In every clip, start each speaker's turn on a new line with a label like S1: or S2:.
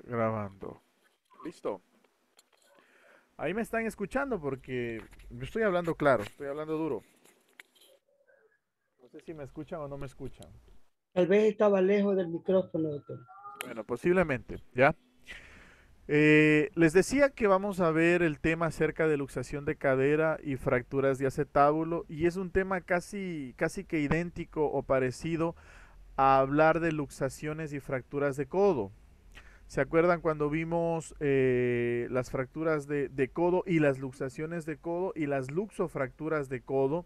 S1: Grabando. Listo. Ahí me están escuchando porque yo estoy hablando claro, estoy hablando duro. No sé si me escuchan o no me escuchan.
S2: Tal vez estaba lejos del micrófono, doctor.
S1: Bueno, posiblemente, ¿ya? Les decía que vamos a ver el tema acerca de luxación de cadera y fracturas de acetábulo y es un tema casi que idéntico o parecido a hablar de luxaciones y fracturas de codo. ¿Se acuerdan cuando vimos las fracturas de codo y las luxaciones de codo y las luxofracturas de codo?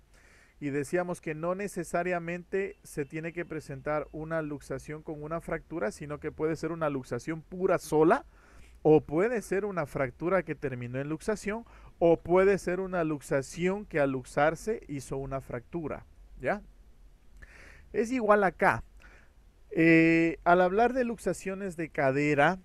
S1: Y decíamos que no necesariamente se tiene que presentar una luxación con una fractura, sino que puede ser una luxación pura sola, o puede ser una fractura que terminó en luxación, o puede ser una luxación que al luxarse hizo una fractura. ¿Ya? Es igual acá. Al hablar de luxaciones de cadera,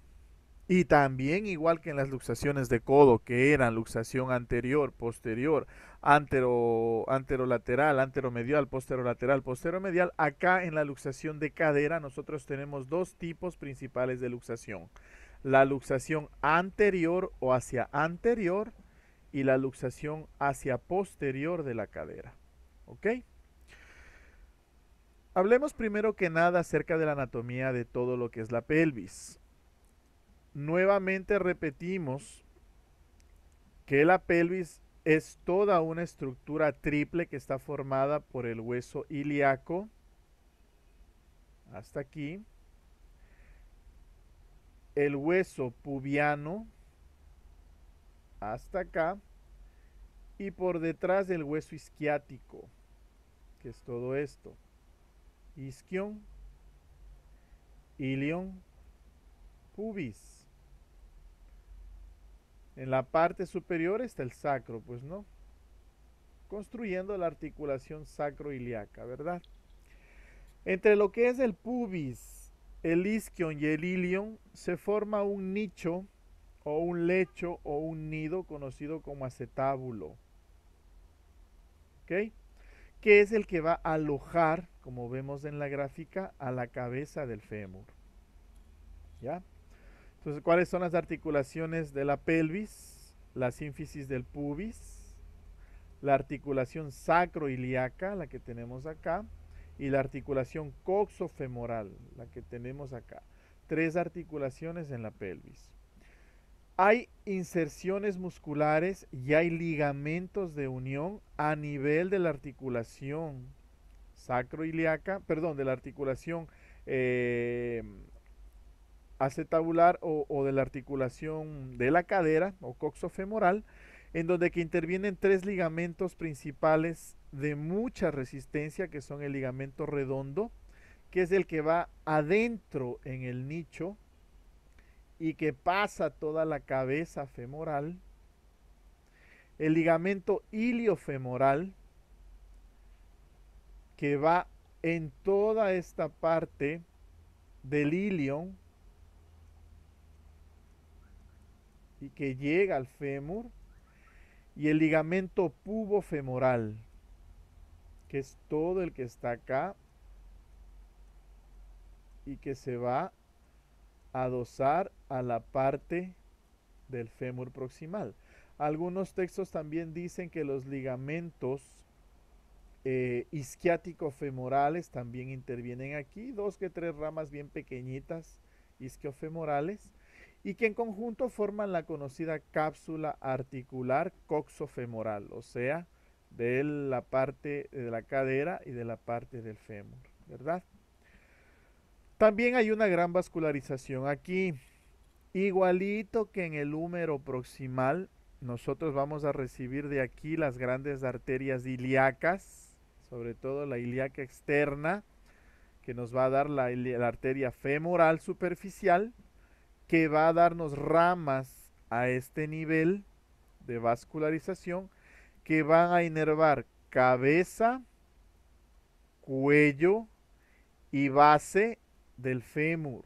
S1: y también igual que en las luxaciones de codo, que eran luxación anterior, posterior, anterolateral, anteromedial, posterolateral, posteromedial, acá en la luxación de cadera nosotros tenemos dos tipos principales de luxación. La luxación anterior o hacia anterior y la luxación hacia posterior de la cadera. ¿Ok? Hablemos primero que nada acerca de la anatomía de todo lo que es la pelvis. Nuevamente repetimos que la pelvis es toda una estructura triple que está formada por el hueso ilíaco hasta aquí, el hueso pubiano hasta acá y por detrás del hueso isquiático, que es todo esto. Isquion, ilion, pubis. En la parte superior está el sacro, pues no, construyendo la articulación sacroiliaca, ¿verdad? Entre lo que es el pubis, el isquion y el ilion se forma un nicho o un lecho o un nido conocido como acetábulo, ¿ok? Que es el que va a alojar, como vemos en la gráfica, a la cabeza del fémur, ¿ya? Entonces, ¿cuáles son las articulaciones de la pelvis? La sínfisis del pubis, la articulación sacroiliaca, la que tenemos acá, y la articulación coxofemoral, la que tenemos acá. Tres articulaciones en la pelvis. Hay inserciones musculares y hay ligamentos de unión a nivel de la articulación sacroiliaca, perdón, de la articulación eh, acetabular o de la articulación de la cadera o coxofemoral, en donde que intervienen tres ligamentos principales de mucha resistencia, que son el ligamento redondo, que es el que va adentro en el nicho y que pasa toda la cabeza femoral, el ligamento iliofemoral, que va en toda esta parte del ilion y que llega al fémur, y el ligamento pubofemoral, que es todo el que está acá y que se va a adosar a la parte del fémur proximal. Algunos textos también dicen que los ligamentos isquiático-femorales también intervienen aquí, dos que tres ramas bien pequeñitas isquiofemorales, y que en conjunto forman la conocida cápsula articular coxofemoral, o sea, de la parte de la cadera y de la parte del fémur, ¿verdad? También hay una gran vascularización aquí, igualito que en el húmero proximal. Nosotros vamos a recibir de aquí las grandes arterias ilíacas, sobre todo la ilíaca externa, que nos va a dar la arteria femoral superficial, que va a darnos ramas a este nivel de vascularización, que van a inervar cabeza, cuello y base del fémur.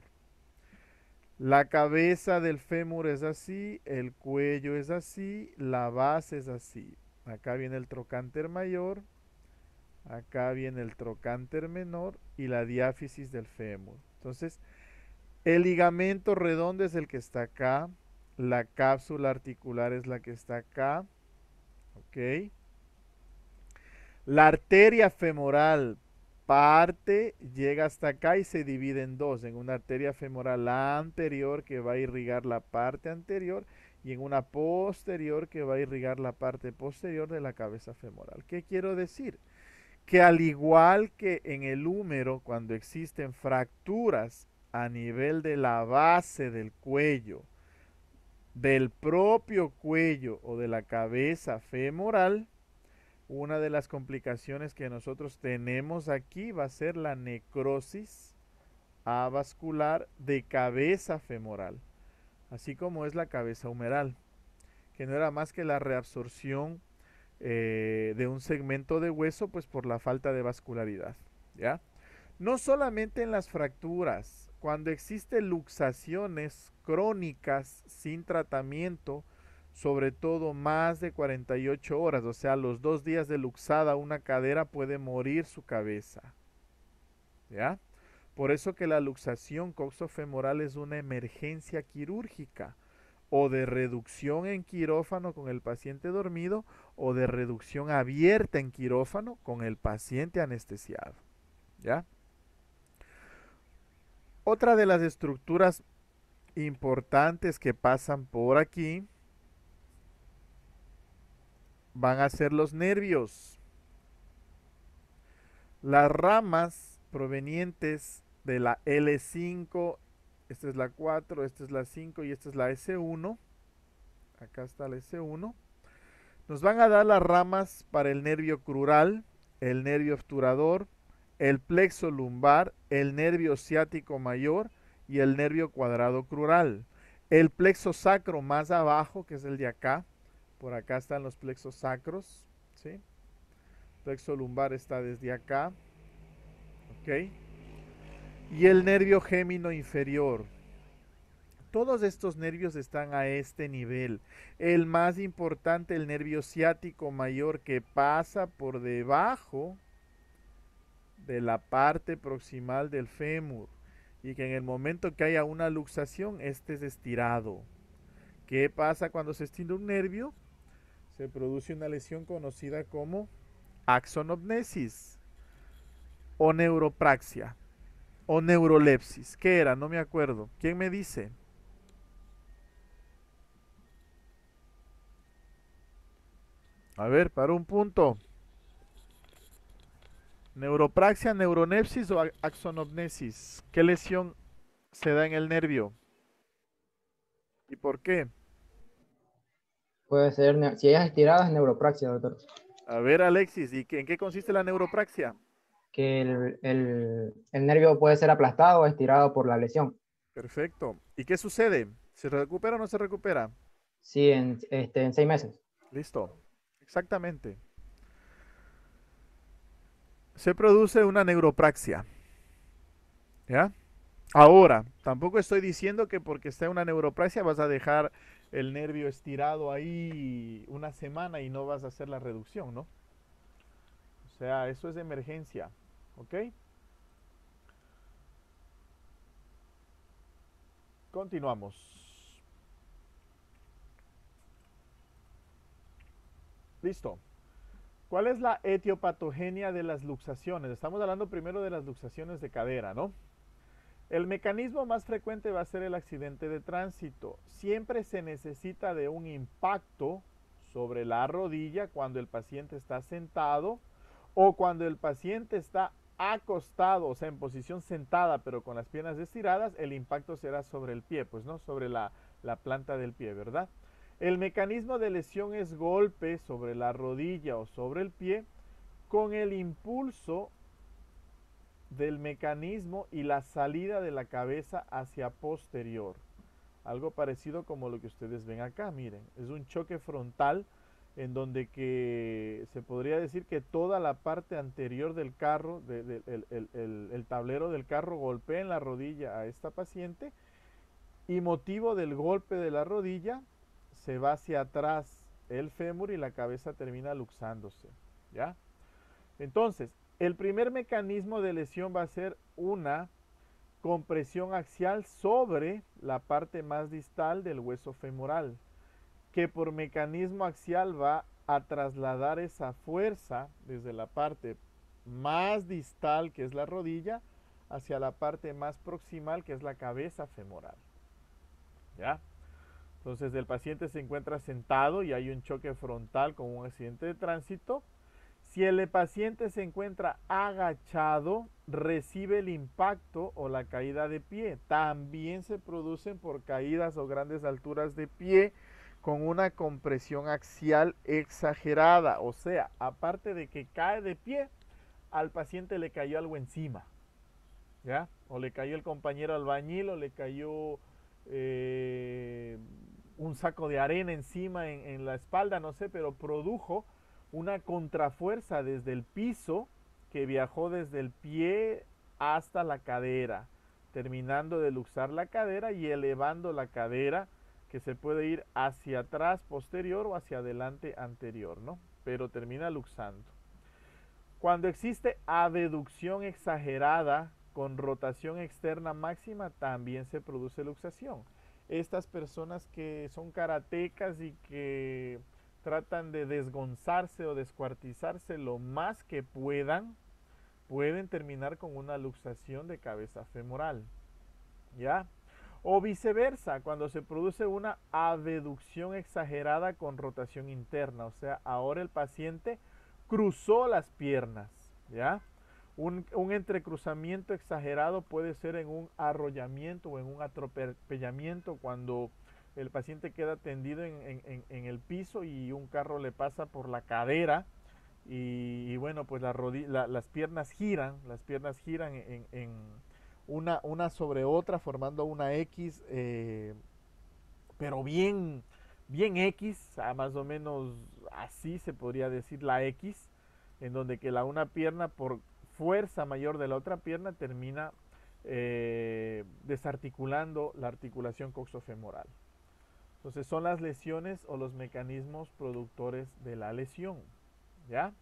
S1: La cabeza del fémur es así, el cuello es así, la base es así. Acá viene el trocánter mayor, acá viene el trocánter menor y la diáfisis del fémur. Entonces, El ligamento redondo es el que está acá. La cápsula articular es la que está acá. ¿Ok? La arteria femoral parte, llega hasta acá y se divide en dos. En una arteria femoral anterior que va a irrigar la parte anterior y en una posterior que va a irrigar la parte posterior de la cabeza femoral. ¿Qué quiero decir? Que al igual que en el húmero, cuando existen fracturas a nivel de la base del cuello, del propio cuello o de la cabeza femoral, una de las complicaciones que nosotros tenemos aquí va a ser la necrosis avascular de cabeza femoral, así como es la cabeza humeral, que no era más que la reabsorción de un segmento de hueso, pues por la falta de vascularidad, ¿ya? No solamente en las fracturas, cuando existen luxaciones crónicas sin tratamiento, sobre todo más de 48 horas, o sea, los 2 días de luxada una cadera puede morir su cabeza, ¿ya? Por eso que la luxación coxofemoral es una emergencia quirúrgica o de reducción en quirófano con el paciente dormido o de reducción abierta en quirófano con el paciente anestesiado, ¿ya? Otra de las estructuras importantes que pasan por aquí van a ser los nervios. Las ramas provenientes de la L5, esta es la 4, esta es la 5 y esta es la S1. Acá está la S1. Nos van a dar las ramas para el nervio crural, el nervio obturador, el plexo lumbar, el nervio ciático mayor y el nervio cuadrado crural. El plexo sacro más abajo, que es el de acá, por acá están los plexos sacros, ¿sí? El plexo lumbar está desde acá, ¿ok? Y el nervio gémino inferior. Todos estos nervios están a este nivel. El más importante, el nervio ciático mayor, que pasa por debajo de la parte proximal del fémur y que en el momento que haya una luxación, este es estirado. ¿Qué pasa cuando se estira un nervio? Se produce una lesión conocida como axonopnesis o neuropraxia o neurolepsis. ¿Qué era? No me acuerdo. ¿Quién me dice? A ver, para un punto. Neuropraxia, neuronepsis o axonopnesis. ¿Qué lesión se da en el nervio? ¿Y por qué?
S3: Puede ser, si ella es estirada, es neuropraxia, doctor.
S1: A ver, Alexis, ¿en qué consiste la neuropraxia?
S3: Que el nervio puede ser aplastado o estirado por la lesión.
S1: Perfecto. ¿Y qué sucede? ¿Se recupera o no se recupera?
S3: Sí, en 6 meses.
S1: Listo. Exactamente. Se produce una neuropraxia. ¿Ya? Ahora, tampoco estoy diciendo que porque esté una neuropraxia vas a dejar el nervio estirado ahí una semana y no vas a hacer la reducción, ¿no? O sea, eso es de emergencia. ¿Ok? Continuamos. Listo. ¿Cuál es la etiopatogenia de las luxaciones? Estamos hablando primero de las luxaciones de cadera, ¿no? El mecanismo más frecuente va a ser el accidente de tránsito. Siempre se necesita de un impacto sobre la rodilla cuando el paciente está sentado o cuando el paciente está acostado, o sea, en posición sentada, pero con las piernas estiradas, el impacto será sobre el pie, pues no sobre la planta del pie, ¿verdad? El mecanismo de lesión es golpe sobre la rodilla o sobre el pie con el impulso del mecanismo y la salida de la cabeza hacia posterior. Algo parecido como lo que ustedes ven acá, miren, es un choque frontal en donde que se podría decir que toda la parte anterior del carro, el tablero del carro golpea en la rodilla a esta paciente y motivo del golpe de la rodilla se va hacia atrás el fémur y la cabeza termina luxándose, ¿ya? Entonces, el primer mecanismo de lesión va a ser una compresión axial sobre la parte más distal del hueso femoral, que por mecanismo axial va a trasladar esa fuerza desde la parte más distal, que es la rodilla, hacia la parte más proximal, que es la cabeza femoral. ¿Ya? Entonces el paciente se encuentra sentado y hay un choque frontal con un accidente de tránsito. Si el paciente se encuentra agachado, recibe el impacto o la caída de pie. También se producen por caídas o grandes alturas de pie con una compresión axial exagerada. O sea, aparte de que cae de pie, al paciente le cayó algo encima. ¿Ya? O le cayó el compañero albañil o le cayó un saco de arena encima en la espalda, no sé, pero produjo una contrafuerza desde el piso que viajó desde el pie hasta la cadera, terminando de luxar la cadera y elevando la cadera, que se puede ir hacia atrás posterior o hacia adelante anterior, ¿no? Pero termina luxando. Cuando existe abducción exagerada con rotación externa máxima, también se produce luxación. Estas personas que son karatecas y que tratan de desgonzarse o descuartizarse lo más que puedan, pueden terminar con una luxación de cabeza femoral. ¿Ya? O viceversa, cuando se produce una abducción exagerada con rotación interna, o sea, ahora el paciente cruzó las piernas, ¿ya? Un entrecruzamiento exagerado puede ser en un arrollamiento o en un atropellamiento cuando el paciente queda tendido en el piso y un carro le pasa por la cadera y bueno, pues las piernas giran en una sobre otra formando una X, pero bien X, más o menos así se podría decir la X, en donde que una pierna por fuerza mayor de la otra pierna termina desarticulando la articulación coxofemoral. Entonces son las lesiones o los mecanismos productores de la lesión. ¿Ya?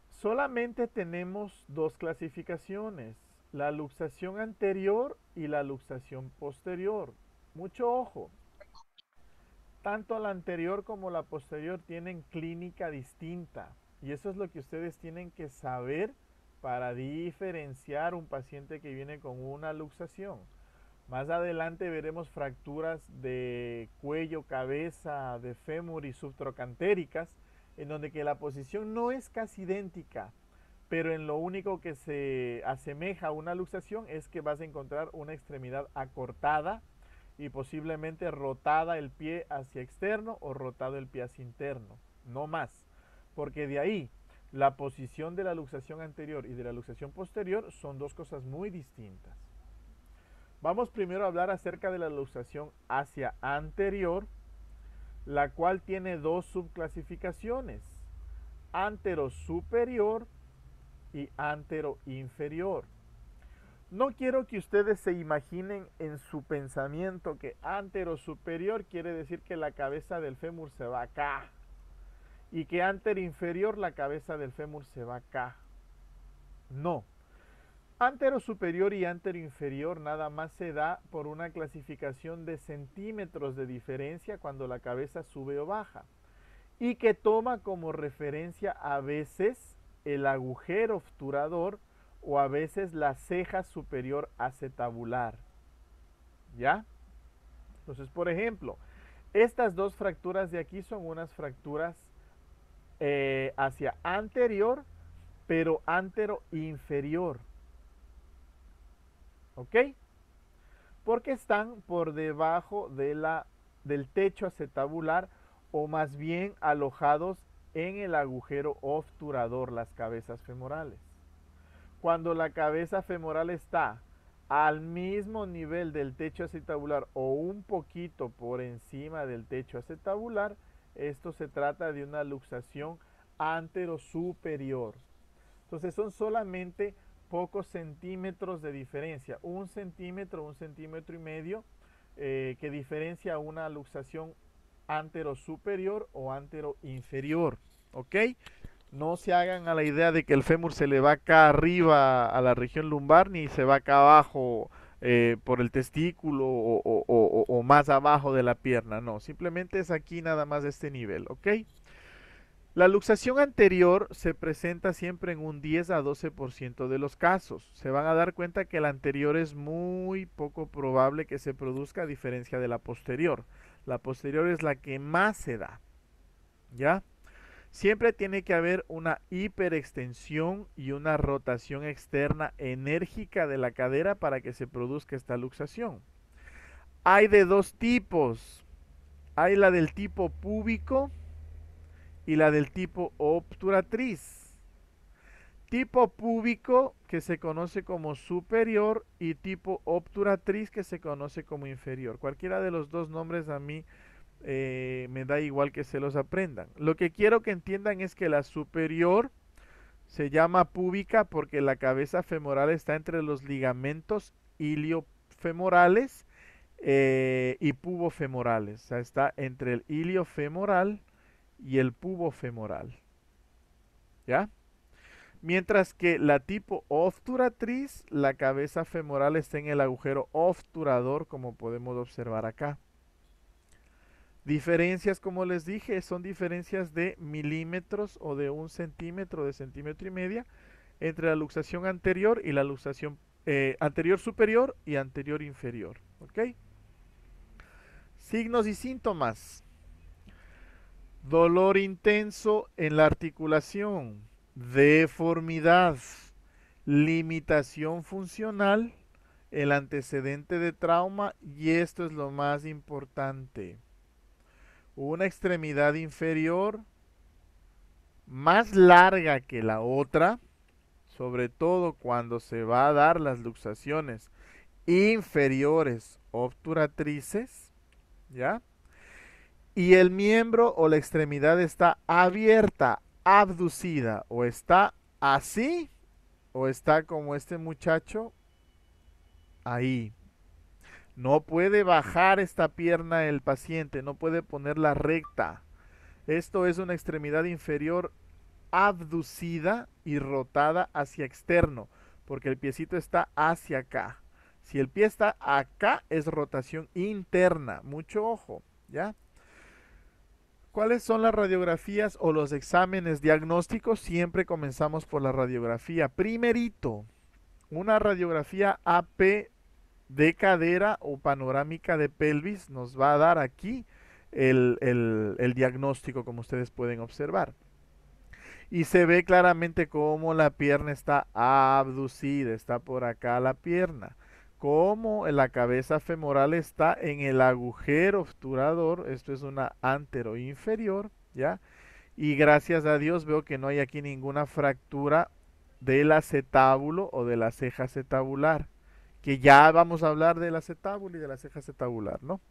S1: Solamente tenemos dos clasificaciones, la luxación anterior y la luxación posterior. Mucho ojo, tanto la anterior como la posterior tienen clínica distinta y eso es lo que ustedes tienen que saber para diferenciar un paciente que viene con una luxación. Más adelante veremos fracturas de cuello, cabeza, de fémur y subtrocantéricas, en donde que la posición no es casi idéntica, pero en lo único que se asemeja a una luxación es que vas a encontrar una extremidad acortada y posiblemente rotada el pie hacia externo o rotado el pie hacia interno, no más, porque de ahí la posición de la luxación anterior y de la luxación posterior son dos cosas muy distintas. Vamos primero a hablar acerca de la luxación hacia anterior, la cual tiene dos subclasificaciones, antero superior y antero inferior. No quiero que ustedes se imaginen en su pensamiento que antero superior quiere decir que la cabeza del fémur se va acá y que antero inferior la cabeza del fémur se va acá. No. Antero superior y antero inferior nada más se da por una clasificación de centímetros de diferencia cuando la cabeza sube o baja y que toma como referencia a veces el agujero obturador o a veces la ceja superior acetabular. ¿Ya? Entonces, por ejemplo, estas dos fracturas de aquí son unas fracturas hacia anterior, pero antero inferior. ¿Ok? Porque están por debajo del techo acetabular o más bien alojados en el agujero obturador, las cabezas femorales. Cuando la cabeza femoral está al mismo nivel del techo acetabular o un poquito por encima del techo acetabular, esto se trata de una luxación antero-superior. Entonces son solamente pocos centímetros de diferencia, un centímetro y medio, que diferencia una luxación antero-superior o antero-inferior. ¿Ok? No se hagan a la idea de que el fémur se le va acá arriba a la región lumbar ni se va acá abajo por el testículo o más abajo de la pierna. No, simplemente es aquí nada más de este nivel, ¿ok? La luxación anterior se presenta siempre en un 10 a 12% de los casos. Se van a dar cuenta que la anterior es muy poco probable que se produzca a diferencia de la posterior. La posterior es la que más se da, ¿ya? Siempre tiene que haber una hiperextensión y una rotación externa enérgica de la cadera para que se produzca esta luxación. Hay de dos tipos. Hay la del tipo púbico y la del tipo obturatriz. Tipo púbico que se conoce como superior y tipo obturatriz que se conoce como inferior. Cualquiera de los dos nombres a mí me da igual que se los aprendan. Lo que quiero que entiendan es que la superior se llama púbica porque la cabeza femoral está entre los ligamentos iliofemorales y pubofemorales. O sea, está entre el iliofemoral y el pubofemoral. ¿Ya? Mientras que la tipo obturatriz, la cabeza femoral está en el agujero obturador, como podemos observar acá. Diferencias, como les dije, son diferencias de milímetros o de 1 centímetro, de centímetro y media, entre la luxación anterior y la luxación anterior superior y anterior inferior. ¿Ok? Signos y síntomas. Dolor intenso en la articulación, deformidad, limitación funcional, el antecedente de trauma y esto es lo más importante. Una extremidad inferior más larga que la otra, sobre todo cuando se va a dar las luxaciones inferiores obturatrices, ¿ya? Y el miembro o la extremidad está abierta, abducida, o está así, o está como este muchacho ahí. No puede bajar esta pierna el paciente, no puede ponerla recta. Esto es una extremidad inferior abducida y rotada hacia externo, porque el piecito está hacia acá. Si el pie está acá, es rotación interna. Mucho ojo, ¿ya? ¿Cuáles son las radiografías o los exámenes diagnósticos? Siempre comenzamos por la radiografía. Primerito, una radiografía AP de cadera o panorámica de pelvis nos va a dar aquí el diagnóstico, como ustedes pueden observar. Y se ve claramente cómo la pierna está abducida, está por acá la pierna. Cómo la cabeza femoral está en el agujero obturador, esto es una anteroinferior, ¿ya? Y gracias a Dios veo que no hay aquí ninguna fractura del acetábulo o de la ceja acetabular, que ya vamos a hablar del acetábulo y de la ceja acetabular, ¿no?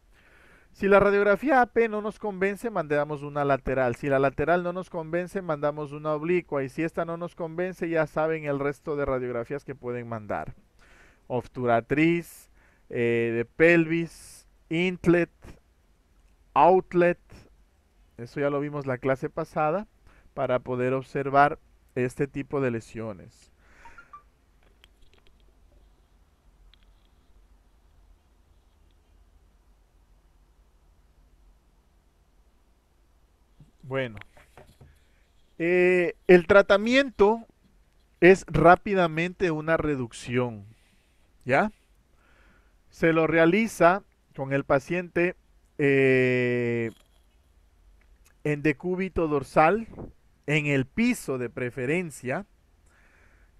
S1: Si la radiografía AP no nos convence, mandamos una lateral. Si la lateral no nos convence, mandamos una oblicua. Y si esta no nos convence, ya saben el resto de radiografías que pueden mandar. Obturatriz, de pelvis, inlet, outlet. Eso ya lo vimos la clase pasada para poder observar este tipo de lesiones. Bueno, el tratamiento es rápidamente una reducción, ¿ya? Se lo realiza con el paciente en decúbito dorsal, en el piso de preferencia,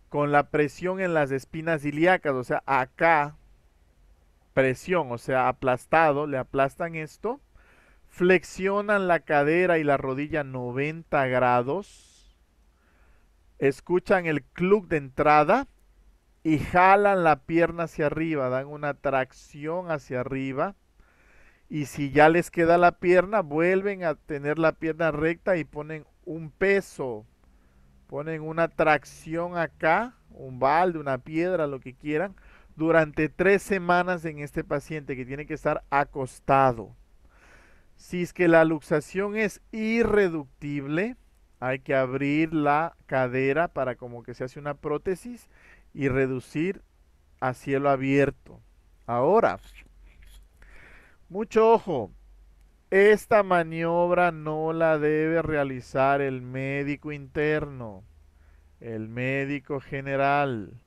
S1: con la presión en las espinas ilíacas, o sea, acá, presión, o sea, aplastado, le aplastan esto, flexionan la cadera y la rodilla 90 grados, escuchan el cluck de entrada y jalan la pierna hacia arriba, dan una tracción hacia arriba. Y si ya les queda la pierna, vuelven a tener la pierna recta y ponen un peso, ponen una tracción acá, un balde, una piedra, lo que quieran, durante 3 semanas en este paciente que tiene que estar acostado. Si es que la luxación es irreductible, Hay que abrir la cadera para como que se hace una prótesis y reducir a cielo abierto. Ahora, mucho ojo, esta maniobra no la debe realizar el médico interno, el médico general,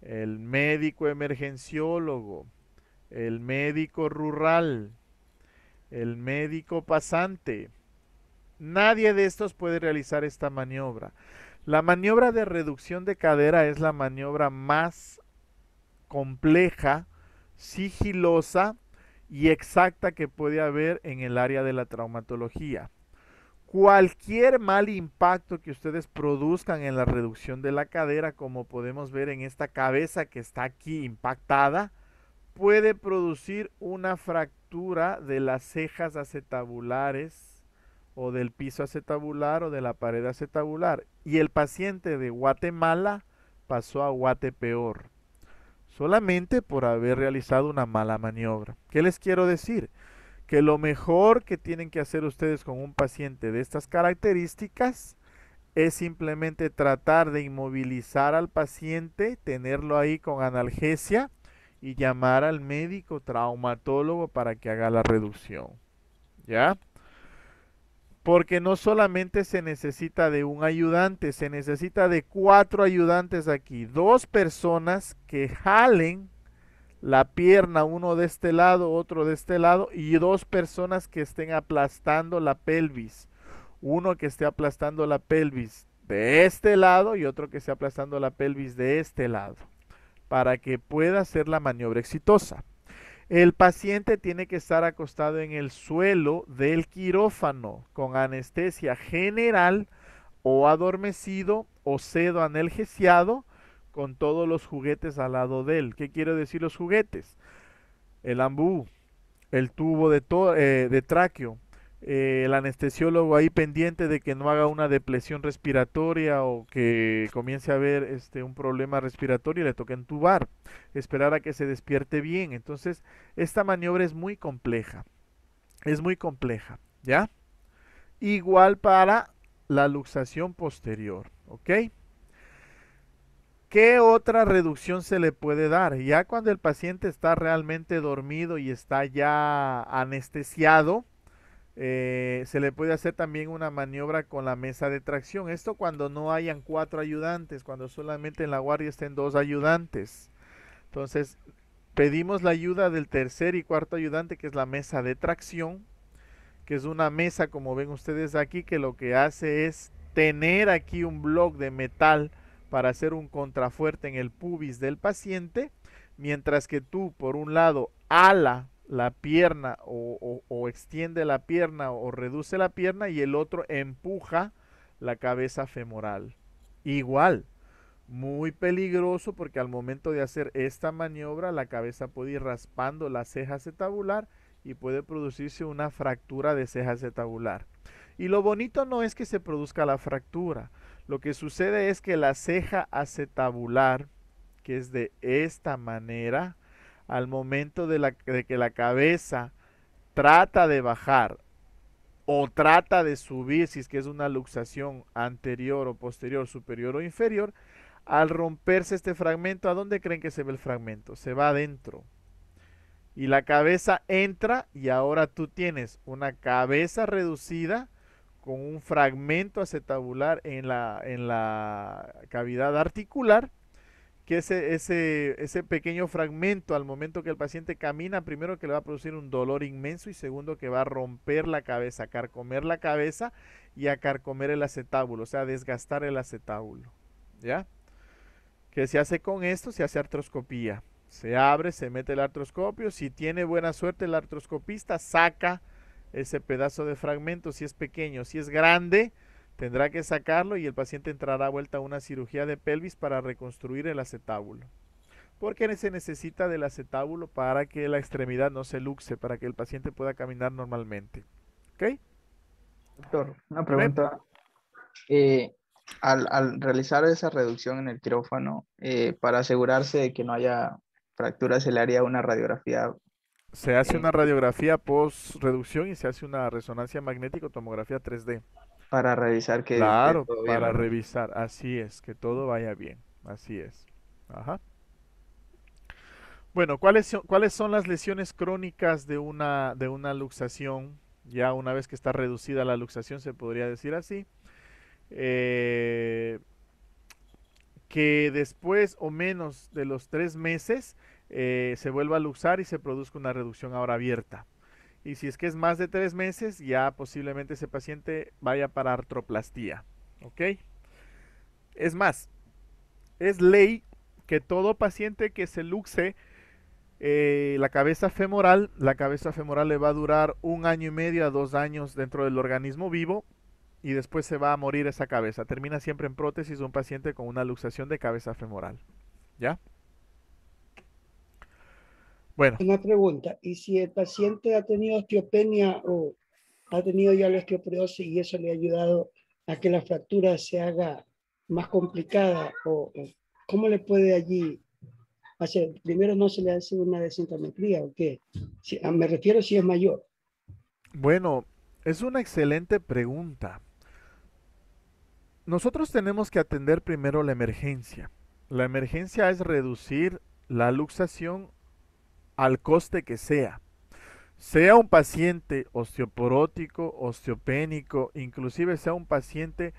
S1: el médico emergenciólogo, el médico rural, el médico pasante. Nadie de estos puede realizar esta maniobra. La maniobra de reducción de cadera es la maniobra más compleja, sigilosa y exacta que puede haber en el área de la traumatología. Cualquier mal impacto que ustedes produzcan en la reducción de la cadera, como podemos ver en esta cabeza que está aquí impactada, puede producir una fractura de las cejas acetabulares o del piso acetabular o de la pared acetabular. Y el paciente de Guatemala pasó a Guatepeor solamente por haber realizado una mala maniobra. ¿Qué les quiero decir? Que lo mejor que tienen que hacer ustedes con un paciente de estas características es simplemente tratar de inmovilizar al paciente, tenerlo ahí con analgesia y llamar al médico traumatólogo para que haga la reducción. ¿Ya? Porque no solamente se necesita de un ayudante, se necesita de 4 ayudantes aquí. 2 personas que jalen la pierna, uno de este lado, otro de este lado, y 2 personas que estén aplastando la pelvis. Uno que esté aplastando la pelvis de este lado y otro que esté aplastando la pelvis de este lado, para que pueda hacer la maniobra exitosa. El paciente tiene que estar acostado en el suelo del quirófano con anestesia general o adormecido o sedo analgesiado con todos los juguetes al lado de él. ¿Qué quiero decir los juguetes? El ambú, el tubo de tráqueo, el anestesiólogo ahí pendiente de que no haga una depresión respiratoria o que comience a haber un problema respiratorio y le toque entubar, esperar a que se despierte bien. Entonces, esta maniobra es muy compleja, ¿ya? Igual para la luxación posterior, ¿ok? ¿Qué otra reducción se le puede dar? Ya cuando el paciente está realmente dormido y está ya anestesiado, se le puede hacer también una maniobra con la mesa de tracción. Esto cuando no hayan 4 ayudantes, cuando solamente en la guardia estén 2 ayudantes. Entonces, pedimos la ayuda del tercer y cuarto ayudante, que es la mesa de tracción, que es una mesa, como ven ustedes aquí, que lo que hace es tener aquí un bloque de metal para hacer un contrafuerte en el pubis del paciente, mientras que tú, por un lado, ala la pierna o extiende la pierna o reduce la pierna y el otro empuja la cabeza femoral. Igual, muy peligroso porque al momento de hacer esta maniobra la cabeza puede ir raspando la ceja acetabular y puede producirse una fractura de ceja acetabular. Y lo bonito no es que se produzca la fractura, lo que sucede es que la ceja acetabular, que es de esta manera, al momento de que la cabeza trata de bajar o trata de subir, si es que es una luxación anterior o posterior, superior o inferior, al romperse este fragmento, ¿a dónde creen que se ve el fragmento? Se va adentro. Y la cabeza entra y ahora tú tienes una cabeza reducida con un fragmento acetabular en la cavidad articular, que ese pequeño fragmento al momento que el paciente camina, primero que le va a producir un dolor inmenso y segundo que va a romper la cabeza, a carcomer la cabeza y a carcomer el acetábulo, o sea, desgastar el acetábulo. ¿Ya? ¿Qué se hace con esto? Se hace artroscopía. Se abre, se mete el artroscopio. Si tiene buena suerte el artroscopista, saca ese pedazo de fragmento si es pequeño. Si es grande, tendrá que sacarlo y el paciente entrará a vuelta a una cirugía de pelvis para reconstruir el acetábulo. Porque se necesita del acetábulo para que la extremidad no se luxe, para que el paciente pueda caminar normalmente. ¿Ok?
S4: Doctor, una
S1: Dime.
S4: pregunta. Eh, al realizar esa reducción en el quirófano, para asegurarse de que no haya fracturas, se le haría una radiografía.
S1: Se hace
S4: eh,
S1: una radiografía post reducción y se hace una resonancia magnética o tomografía 3D.
S4: para revisar que esté
S1: Claro,
S4: todo bien,
S1: para
S4: ¿verdad?
S1: revisar, así es, que todo vaya bien, así es. Ajá. Bueno, cuáles son las lesiones crónicas de una luxación? Ya una vez que está reducida la luxación, se podría decir así. Eh, que después o menos de los 3 meses se vuelva a luxar y se produzca una reducción ahora abierta. Y si es que es más de 3 meses, ya posiblemente ese paciente vaya para artroplastía. ¿Ok? Es más, es ley que todo paciente que se luxe la cabeza femoral le va a durar 1 año y medio a 2 años dentro del organismo vivo y después se va a morir esa cabeza. Termina siempre en prótesis un paciente con una luxación de cabeza femoral. ¿Ya? Bueno,
S2: Una pregunta, ¿y si el paciente ha tenido osteopenia o ha tenido ya la osteoporosis y eso le ha ayudado a que la fractura se haga más complicada o cómo le puede allí hacer? Primero no se le hace una desintometría o qué. Me refiero si es mayor.
S1: bueno, es una excelente pregunta. Nosotros tenemos que atender primero la emergencia. La emergencia es reducir la luxación al coste que sea. Sea un paciente osteoporótico, osteopénico, inclusive sea un paciente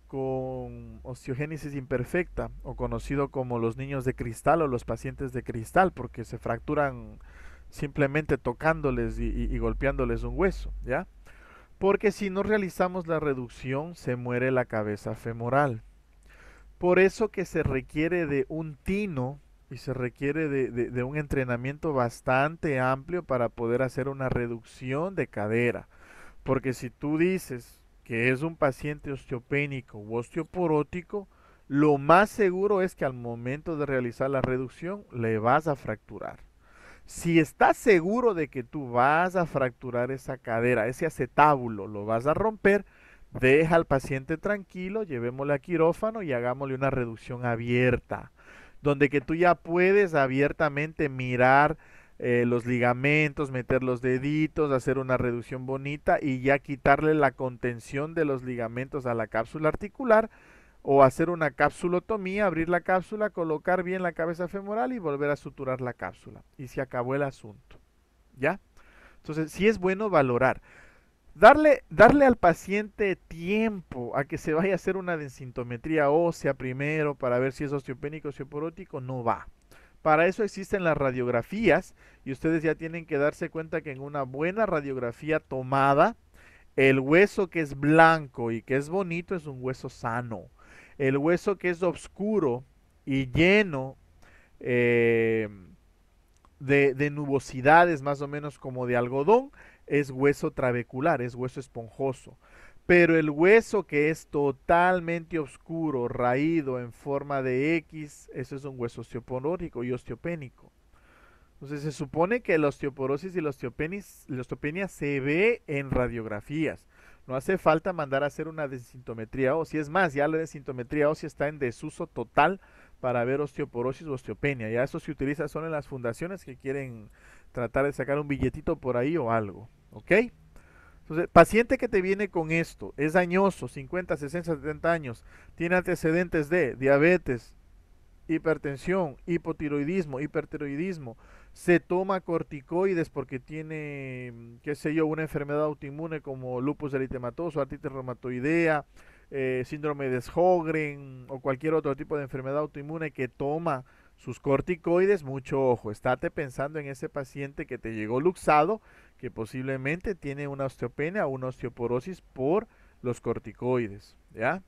S1: con osteogénesis imperfecta o conocido como los niños de cristal o los pacientes de cristal porque se fracturan simplemente tocándoles y golpeándoles un hueso, ¿ya? Porque si no realizamos la reducción se muere la cabeza femoral. Por eso que se requiere de un tino y se requiere de un entrenamiento bastante amplio para poder hacer una reducción de cadera. Porque si tú dices que es un paciente osteopénico u osteoporótico, lo más seguro es que al momento de realizar la reducción le vas a fracturar. Si estás seguro de que tú vas a fracturar esa cadera, ese acetábulo, lo vas a romper, deja al paciente tranquilo, llevémosle a quirófano y hagámosle una reducción abierta, donde que tú ya puedes abiertamente mirar los ligamentos, meter los deditos, hacer una reducción bonita y ya quitarle la contención de los ligamentos a la cápsula articular o hacer una capsulotomía, abrir la cápsula, colocar bien la cabeza femoral y volver a suturar la cápsula. Y se acabó el asunto. ¿Ya? Entonces, sí es bueno valorar. Darle al paciente tiempo a que se vaya a hacer una densitometría ósea primero para ver si es osteopénico o osteoporótico, no va. Para eso existen las radiografías y ustedes ya tienen que darse cuenta que en una buena radiografía tomada, el hueso que es blanco y que es bonito es un hueso sano. El hueso que es oscuro y lleno eh, de nubosidades, más o menos como de algodón, es hueso trabecular, es hueso esponjoso. Pero el hueso que es totalmente oscuro, raído en forma de X, eso es un hueso osteoporótico y osteopénico. Entonces se supone que la osteoporosis y la osteopenia se ve en radiografías. No hace falta mandar a hacer una densitometría ósea. Es más, ya la densitometría ósea está en desuso total para ver osteoporosis o osteopenia. Ya eso se utiliza solo en las fundaciones que quieren tratar de sacar un billetito por ahí o algo. ¿Ok? Entonces, paciente que te viene con esto, es dañoso, 50, 60, 70 años, tiene antecedentes de diabetes, hipertensión, hipotiroidismo, hipertiroidismo, se toma corticoides porque tiene, qué sé yo, una enfermedad autoinmune como lupus eritematoso, artritis reumatoidea, síndrome de Sjögren o cualquier otro tipo de enfermedad autoinmune que toma sus corticoides, mucho ojo, estate pensando en ese paciente que te llegó luxado, que posiblemente tiene una osteopenia o una osteoporosis por los corticoides, ¿ya?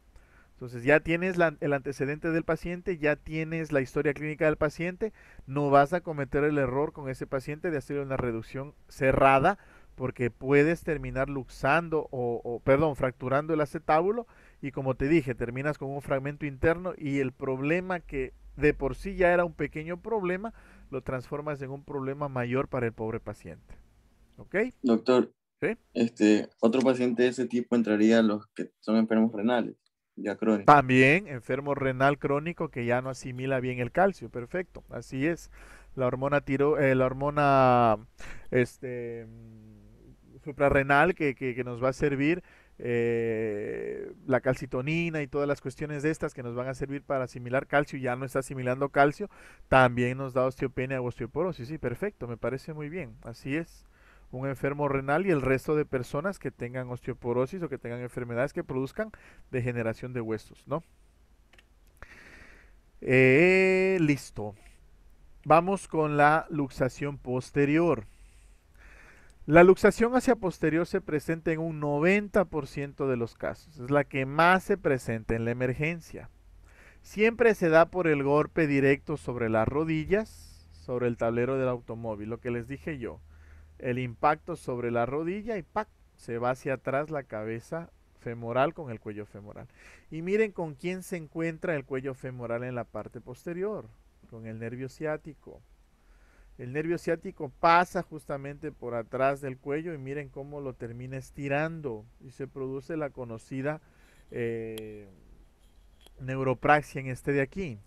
S1: Entonces ya tienes el antecedente del paciente, ya tienes la historia clínica del paciente, no vas a cometer el error con ese paciente de hacer una reducción cerrada porque puedes terminar luxando perdón, fracturando el acetábulo y como te dije, terminas con un fragmento interno y el problema que de por sí ya era un pequeño problema, lo transformas en un problema mayor para el pobre paciente. ¿Ok?
S5: Doctor,
S1: ¿Sí?
S5: otro paciente de ese tipo entraría a los que son enfermos renales, ya crónicos.
S1: También enfermo renal crónico que ya no asimila bien el calcio, perfecto, así es. La hormona suprarrenal que nos va a servir la calcitonina y todas las cuestiones de estas que nos van a servir para asimilar calcio y ya no está asimilando calcio, también nos da osteopenia o osteoporosis. Sí, perfecto, me parece muy bien. Así es. Un enfermo renal y el resto de personas que tengan osteoporosis o que tengan enfermedades que produzcan degeneración de huesos, ¿no? Listo. Vamos con la luxación posterior. La luxación hacia posterior se presenta en un 90% de los casos. Es la que más se presenta en la emergencia. Siempre se da por el golpe directo sobre las rodillas, sobre el tablero del automóvil, lo que les dije yo. El impacto sobre la rodilla y ¡pac! Se va hacia atrás la cabeza femoral con el cuello femoral. Y miren con quién se encuentra el cuello femoral en la parte posterior, con el nervio ciático. El nervio ciático pasa justamente por atrás del cuello y miren cómo lo termina estirando y se produce la conocida neuropraxia en este de aquí.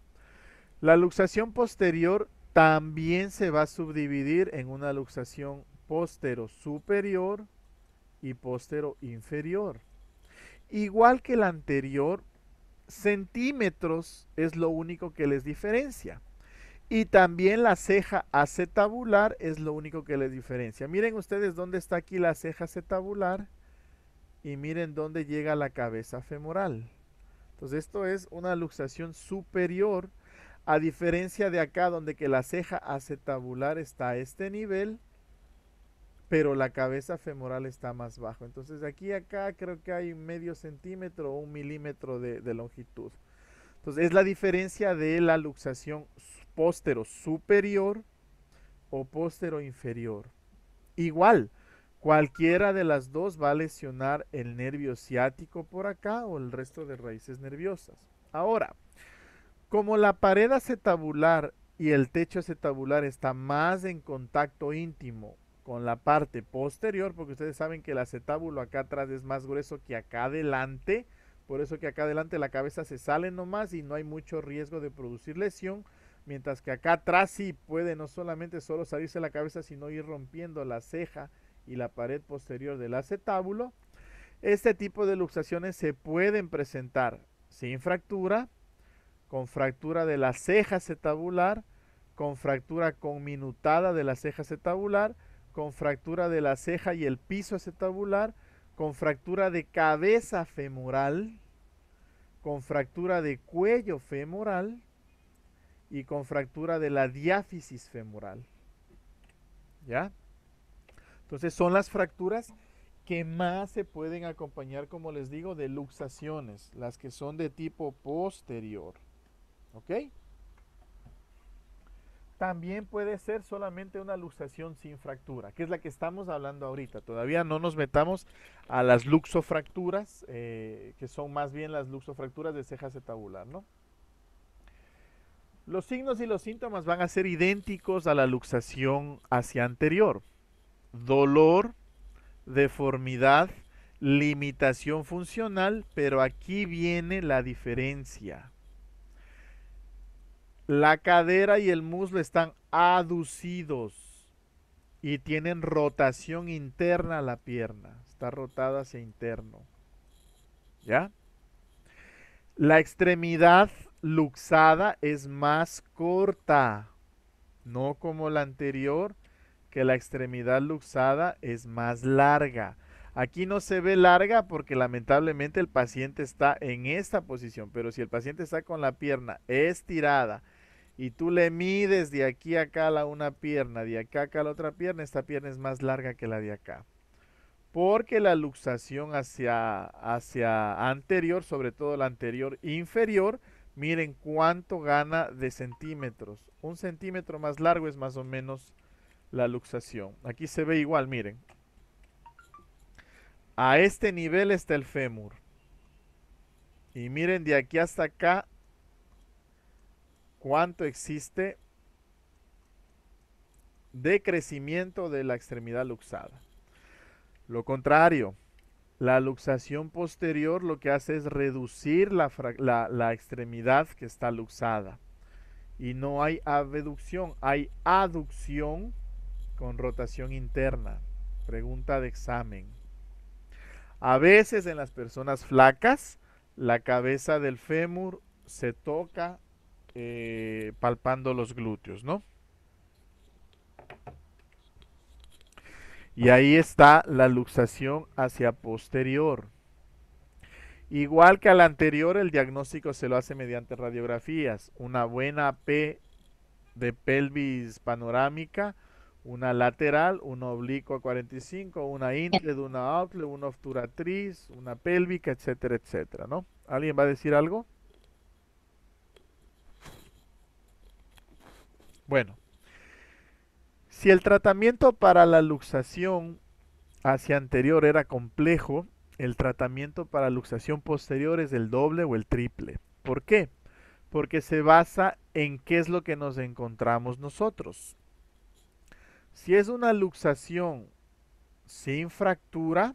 S1: La luxación posterior también se va a subdividir en una luxación postero superior y postero inferior. Igual que la anterior, centímetros es lo único que les diferencia. Y también la ceja acetabular es lo único que les diferencia. Miren ustedes dónde está aquí la ceja acetabular y miren dónde llega la cabeza femoral. Entonces esto es una luxación superior, a diferencia de acá donde que la ceja acetabular está a este nivel, pero la cabeza femoral está más bajo. Entonces de aquí a acá creo que hay medio centímetro o 1 milímetro de longitud. Entonces es la diferencia de la luxación póstero superior o póstero inferior. Igual, cualquiera de las dos va a lesionar el nervio ciático por acá o el resto de raíces nerviosas. Ahora, como la pared acetabular y el techo acetabular está más en contacto íntimo con la parte posterior, porque ustedes saben que el acetábulo acá atrás es más grueso que acá adelante, por eso que acá adelante la cabeza se sale nomás y no hay mucho riesgo de producir lesión, mientras que acá atrás sí puede no solamente solo salirse la cabeza, sino ir rompiendo la ceja y la pared posterior del acetábulo. Este tipo de luxaciones se pueden presentar sin fractura, con fractura de la ceja acetabular, con fractura conminutada de la ceja acetabular, con fractura de la ceja y el piso acetabular, con fractura de cabeza femoral, con fractura de cuello femoral y con fractura de la diáfisis femoral. ¿Ya? Entonces son las fracturas que más se pueden acompañar, como les digo, de luxaciones, las que son de tipo posterior. ¿Ok? También puede ser solamente una luxación sin fractura, que es la que estamos hablando ahorita. Todavía no nos metamos a las luxofracturas, que son más bien las luxofracturas de ceja acetabular, ¿no? Los signos y los síntomas van a ser idénticos a la luxación hacia anterior. Dolor, deformidad, limitación funcional, pero aquí viene la diferencia. La cadera y el muslo están aducidos y tienen rotación interna a la pierna. Está rotada hacia interno. ¿Ya? La extremidad luxada es más corta, no como la anterior, que la extremidad luxada es más larga. Aquí no se ve larga porque lamentablemente el paciente está en esta posición, pero si el paciente está con la pierna estirada y tú le mides de aquí a acá una pierna, de acá a acá la otra pierna, esta pierna es más larga que la de acá. Porque la luxación hacia anterior, sobre todo la anterior inferior, miren cuánto gana de centímetros. 1 centímetro más largo es más o menos la luxación. Aquí se ve igual, miren. A este nivel está el fémur. Y miren de aquí hasta acá cuánto existe de crecimiento de la extremidad luxada. Lo contrario, la luxación posterior lo que hace es reducir la extremidad que está luxada. Y no hay abducción, hay aducción con rotación interna. Pregunta de examen. A veces en las personas flacas, la cabeza del fémur se toca palpando los glúteos, ¿no? Y ahí está la luxación hacia posterior. Igual que al anterior, el diagnóstico se lo hace mediante radiografías. Una buena P de pelvis panorámica, una lateral, una oblicua 45, una intle, una outle, una obturatriz, una pélvica, etcétera, etcétera, ¿no? ¿Alguien va a decir algo? Bueno, si el tratamiento para la luxación hacia anterior era complejo, el tratamiento para luxación posterior es el doble o el triple. ¿Por qué? Porque se basa en qué es lo que nos encontramos nosotros. Si es una luxación sin fractura,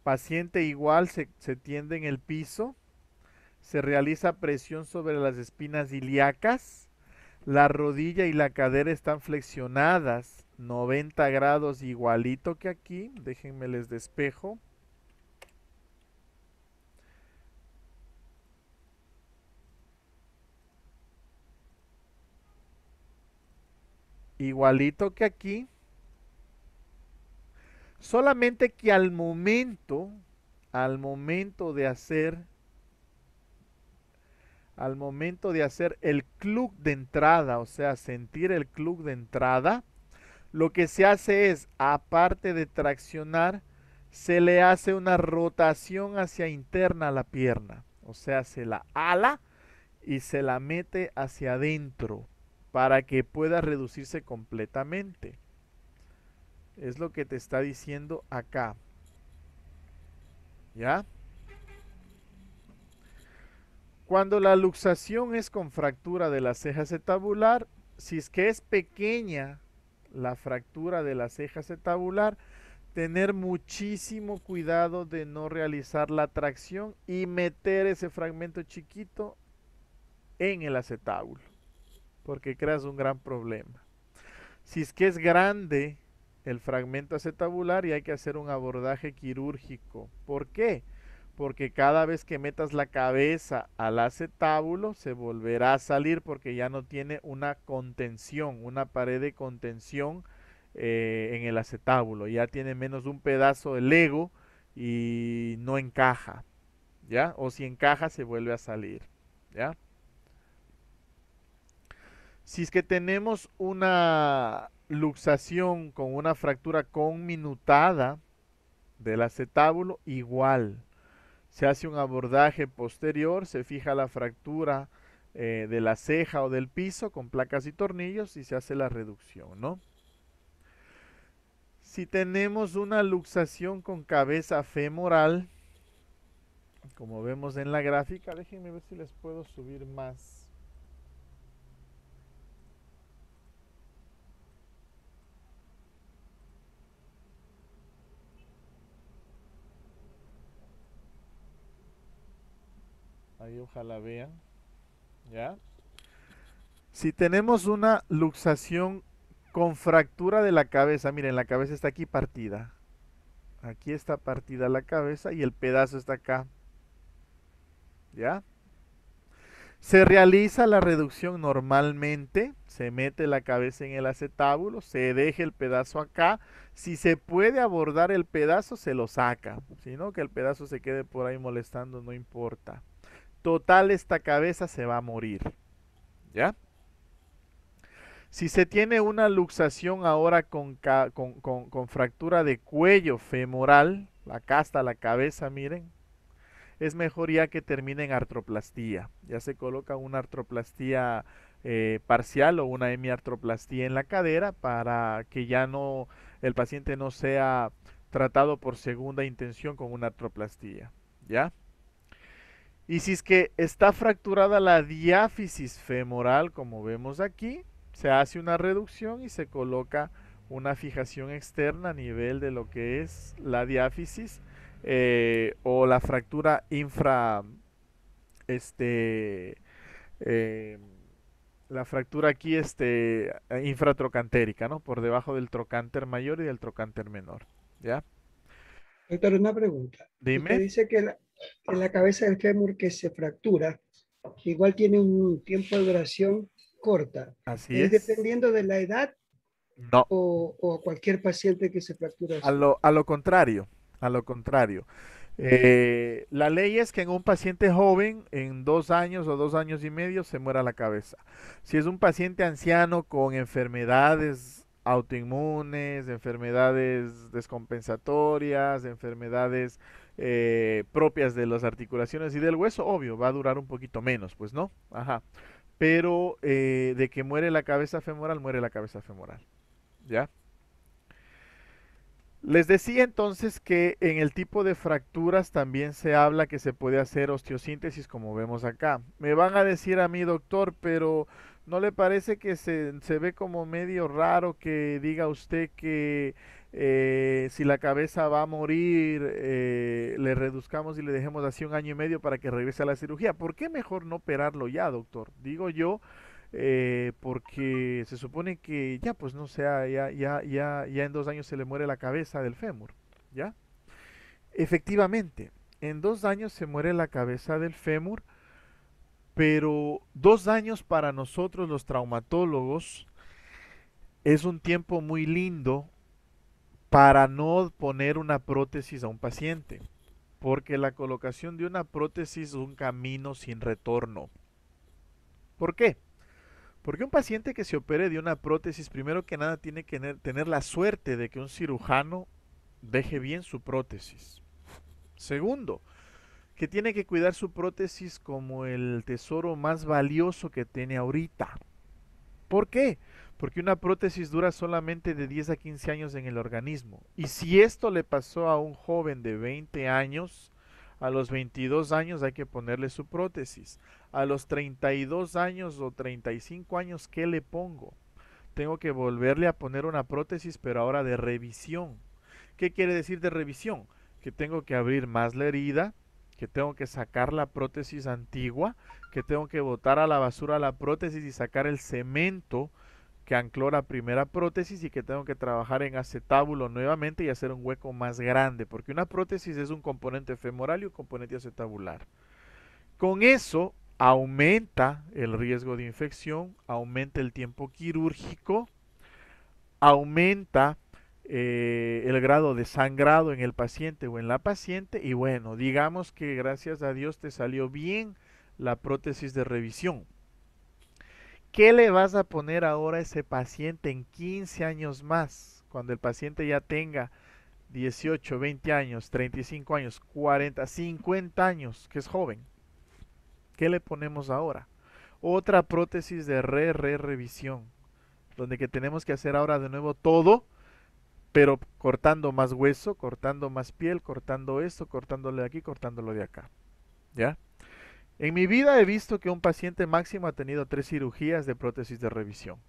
S1: paciente igual se tiende en el piso, se realiza presión sobre las espinas ilíacas, la rodilla y la cadera están flexionadas 90 grados igualito que aquí. Déjenme les despejo. Igualito que aquí. Solamente que al momento de hacer el club de entrada, o sea, sentir el club de entrada, lo que se hace es, aparte de traccionar, se le hace una rotación hacia interna a la pierna. O sea, se la ala y se la mete hacia adentro para que pueda reducirse completamente. Es lo que te está diciendo acá. ¿Ya? Cuando la luxación es con fractura de la ceja acetabular, si es que es pequeña la fractura de la ceja acetabular, tener muchísimo cuidado de no realizar la tracción y meter ese fragmento chiquito en el acetábulo, porque creas un gran problema. Si es que es grande el fragmento acetabular y hay que hacer un abordaje quirúrgico. ¿Por qué? Porque cada vez que metas la cabeza al acetábulo se volverá a salir porque ya no tiene una contención, una pared de contención en el acetábulo. Ya tiene menos de un pedazo de Lego y no encaja, ¿ya? O si encaja se vuelve a salir, ¿ya? Si es que tenemos una luxación con una fractura conminutada del acetábulo, igual. Se hace un abordaje posterior, se fija la fractura de la ceja o del piso con placas y tornillos y se hace la reducción, ¿no? Si tenemos una luxación con cabeza femoral, como vemos en la gráfica, déjenme ver si les puedo subir más. Ahí ojalá vean, ¿ya? Si tenemos una luxación con fractura de la cabeza, miren, la cabeza está aquí partida. Aquí está partida la cabeza y el pedazo está acá. ¿Ya? Se realiza la reducción normalmente, se mete la cabeza en el acetábulo, se deja el pedazo acá. Si se puede abordar el pedazo, se lo saca. Si no, que el pedazo se quede por ahí molestando, no importa. Total, esta cabeza se va a morir. ¿Ya? Si se tiene una luxación ahora con fractura de cuello femoral, acá hasta la cabeza, miren, es mejor ya que termine en artroplastía. Ya se coloca una artroplastía parcial o una hemiartroplastía en la cadera para que ya no, el paciente no sea tratado por segunda intención con una artroplastía. ¿Ya? Y si es que está fracturada la diáfisis femoral, como vemos aquí, se hace una reducción y se coloca una fijación externa a nivel de lo que es la diáfisis o la fractura este, eh, la fractura aquí infratrocantérica, ¿no? Por debajo del trocánter mayor y del trocánter menor, ¿ya?
S2: Doctor, una pregunta. Usted
S1: Dime.
S2: dice que la cabeza del fémur que se fractura, que igual tiene un tiempo de duración corta.
S1: Así
S2: ¿Es
S1: es.
S2: dependiendo de la edad
S1: No,
S2: o cualquier paciente que se fractura
S1: a
S2: así?
S1: lo contrario, a lo contrario. La ley es que en un paciente joven, en 2 años o 2 años y medio, se muera la cabeza. Si es un paciente anciano con enfermedades autoinmunes, enfermedades descompensatorias, enfermedades propias de las articulaciones y del hueso, obvio, va a durar un poquito menos, pues no. Ajá. Pero de que muere la cabeza femoral. ¿Ya? Les decía entonces que en el tipo de fracturas también se habla que se puede hacer osteosíntesis como vemos acá. Me van a decir a mí, doctor, pero ¿no le parece que se ve como medio raro que diga usted que si la cabeza va a morir, le reduzcamos y le dejemos así 1 año y medio para que regrese a la cirugía? ¿Por qué mejor no operarlo ya, doctor? Digo yo, porque se supone que ya, pues no sea, ya en 2 años se le muere la cabeza del fémur, ¿ya? Efectivamente, en 2 años se muere la cabeza del fémur, pero 2 años para nosotros los traumatólogos es un tiempo muy lindo para no poner una prótesis a un paciente, porque la colocación de una prótesis es un camino sin retorno. ¿Por qué? Porque un paciente que se opere de una prótesis, primero que nada, tiene que tener la suerte de que un cirujano deje bien su prótesis. Segundo, que tiene que cuidar su prótesis como el tesoro más valioso que tiene ahorita. ¿Por qué? Porque una prótesis dura solamente de 10 a 15 años en el organismo. Y si esto le pasó a un joven de 20 años, a los 22 años hay que ponerle su prótesis. A los 32 años o 35 años, ¿qué le pongo? Tengo que volverle a poner una prótesis, pero ahora de revisión. ¿Qué quiere decir de revisión? Que tengo que abrir más la herida, que tengo que sacar la prótesis antigua, que tengo que botar a la basura la prótesis y sacar el cemento que ancló la primera prótesis y que tengo que trabajar en acetábulo nuevamente y hacer un hueco más grande, porque una prótesis es un componente femoral y un componente acetabular. Con eso aumenta el riesgo de infección, aumenta el tiempo quirúrgico, aumenta el grado de sangrado en el paciente o en la paciente y bueno, digamos que gracias a Dios te salió bien la prótesis de revisión. ¿Qué le vas a poner ahora a ese paciente en 15 años más? Cuando el paciente ya tenga 18, 20 años, 35 años, 40, 50 años, que es joven. ¿Qué le ponemos ahora? Otra prótesis de revisión, donde que tenemos que hacer ahora de nuevo todo, pero cortando más hueso, cortando más piel, cortando esto, cortándole de aquí, cortándolo de acá. ¿Ya? En mi vida he visto que un paciente máximo ha tenido 3 cirugías de prótesis de revisión.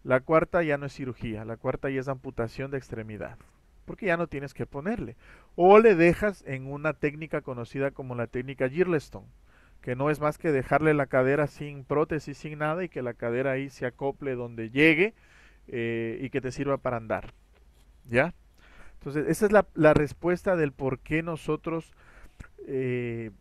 S1: La cuarta ya no es cirugía, la cuarta ya es amputación de extremidad, porque ya no tienes que ponerle. O le dejas en una técnica conocida como la técnica Girlestone, que no es más que dejarle la cadera sin prótesis, sin nada, y que la cadera ahí se acople donde llegue y que te sirva para andar. ¿Ya? Entonces, esa es la respuesta del por qué nosotros eh,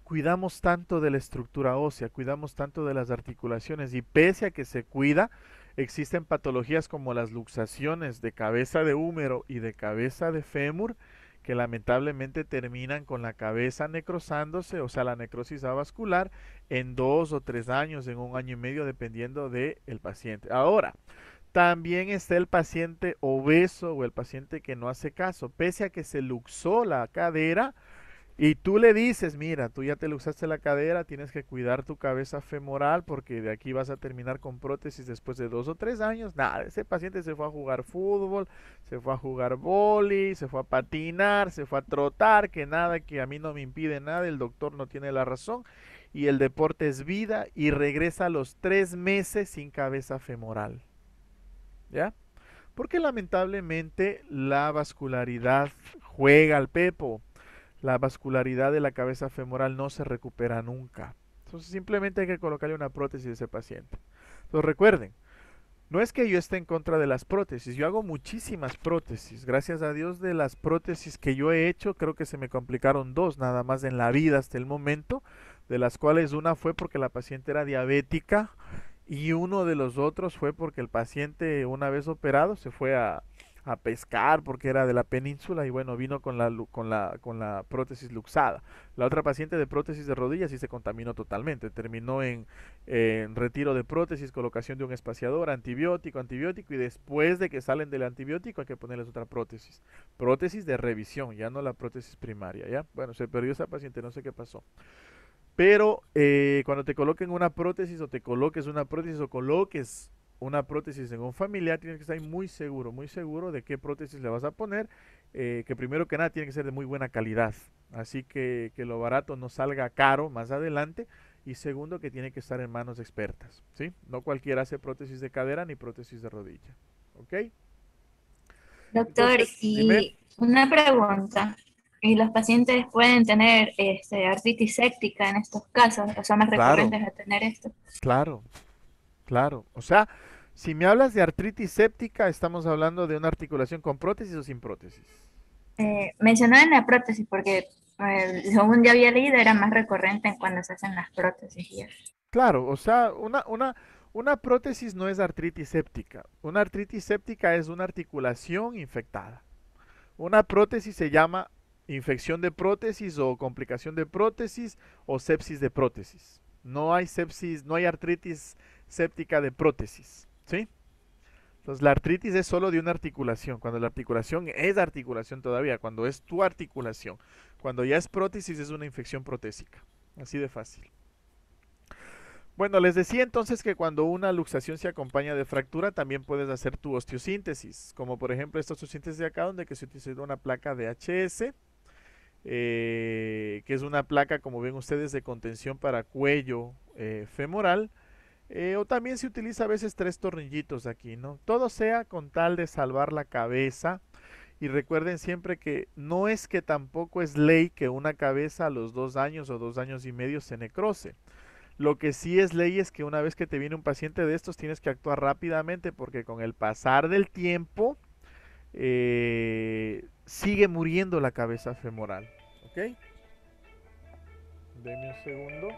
S1: cuidamos tanto de la estructura ósea, cuidamos tanto de las articulaciones y pese a que se cuida, existen patologías como las luxaciones de cabeza de húmero y de cabeza de fémur que lamentablemente terminan con la cabeza necrosándose, o sea, la necrosis avascular, en 2 o 3 años, en 1 año y medio, dependiendo del paciente. Ahora, también está el paciente obeso o el paciente que no hace caso, pese a que se luxó la cadera, y tú le dices, mira, tú ya te luxaste la cadera, tienes que cuidar tu cabeza femoral porque de aquí vas a terminar con prótesis después de 2 o 3 años. Nada, ese paciente se fue a jugar fútbol, se fue a jugar vóley, se fue a patinar, se fue a trotar, que nada, que a mí no me impide nada, el doctor no tiene la razón y el deporte es vida y regresa a los 3 meses sin cabeza femoral. ¿Ya? Porque lamentablemente la vascularidad juega al pepo. La vascularidad de la cabeza femoral no se recupera nunca. Entonces simplemente hay que colocarle una prótesis a ese paciente. Entonces recuerden, No es que yo esté en contra de las prótesis, yo hago muchísimas prótesis. Gracias a Dios de las prótesis que yo he hecho, creo que se me complicaron dos nada más en la vida hasta el momento, de las cuales una fue porque la paciente era diabética y uno de los otros fue porque el paciente una vez operado se fue a pescar porque era de la península y bueno, vino con la prótesis luxada. La otra paciente de prótesis de rodillas sí se contaminó totalmente, terminó en retiro de prótesis, colocación de un espaciador, antibiótico y después de que salen del antibiótico hay que ponerles otra prótesis. Prótesis de revisión, ya no la prótesis primaria, ¿ya? Bueno, se perdió esa paciente, no sé qué pasó. Pero cuando te coloquen una prótesis o te coloques una prótesis o coloques una prótesis en un familiar, tienes que estar muy seguro de qué prótesis le vas a poner, que primero que nada tiene que ser de muy buena calidad, así que lo barato no salga caro más adelante, y segundo que tiene que estar en manos expertas, ¿sí? No cualquiera hace prótesis de cadera ni prótesis de rodilla, ¿ok?
S6: Doctor,
S1: Entonces, dime.
S6: y una pregunta. ¿Y los pacientes pueden tener artritis séptica en estos casos? ¿O son más
S1: Claro,
S6: recurrentes a tener esto?
S1: claro, claro. O sea, si me hablas de artritis séptica, estamos hablando de una articulación con prótesis o sin prótesis.
S6: Mencionaban la prótesis porque, según ya había leído, era más recurrente en cuando se hacen las prótesis y eso.
S1: Claro, o sea, una prótesis no es artritis séptica. Una artritis séptica es una articulación infectada. Una prótesis se llama infección de prótesis o complicación de prótesis o sepsis de prótesis. No hay sepsis, no hay artritis séptica de prótesis, ¿sí? Entonces la artritis es solo de una articulación, cuando la articulación es articulación todavía, cuando es tu articulación. Cuando ya es prótesis es una infección protésica, así de fácil. Bueno, les decía entonces que cuando una luxación se acompaña de fractura, también puedes hacer tu osteosíntesis, como por ejemplo esta osteosíntesis de acá, donde que se utiliza una placa de HS, que es una placa, como ven ustedes, de contención para cuello femoral, o también se utiliza a veces 3 tornillitos aquí, ¿no? Todo sea con tal de salvar la cabeza. Y recuerden siempre que no es que tampoco es ley que una cabeza a los 2 años o 2 años y medio se necrose. Lo que sí es ley es que una vez que te viene un paciente de estos tienes que actuar rápidamente porque con el pasar del tiempo sigue muriendo la cabeza femoral. ¿Ok? Deme un segundo.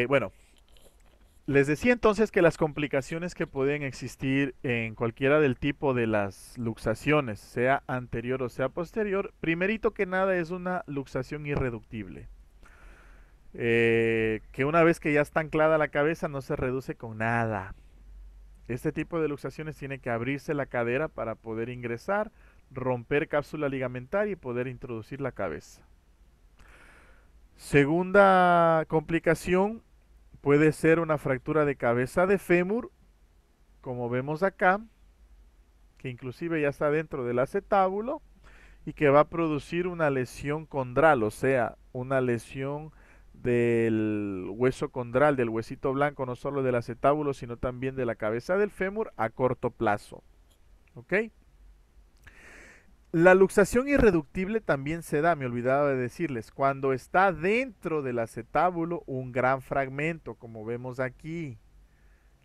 S1: Bueno, les decía entonces que las complicaciones que pueden existir en cualquiera del tipo de las luxaciones, sea anterior o sea posterior, primerito que nada es una luxación irreductible. Que una vez que ya está anclada la cabeza no se reduce con nada. Este tipo de luxaciones tiene que abrirse la cadera para poder ingresar, romper cápsula ligamentaria y poder introducir la cabeza. Segunda complicación puede ser una fractura de cabeza de fémur, como vemos acá, que inclusive ya está dentro del acetábulo y que va a producir una lesión condral, o sea, una lesión del hueso condral, del huesito blanco, no solo del acetábulo, sino también de la cabeza del fémur a corto plazo. ¿Ok? La luxación irreductible también se da, me olvidaba de decirles, cuando está dentro del acetábulo un gran fragmento, como vemos aquí.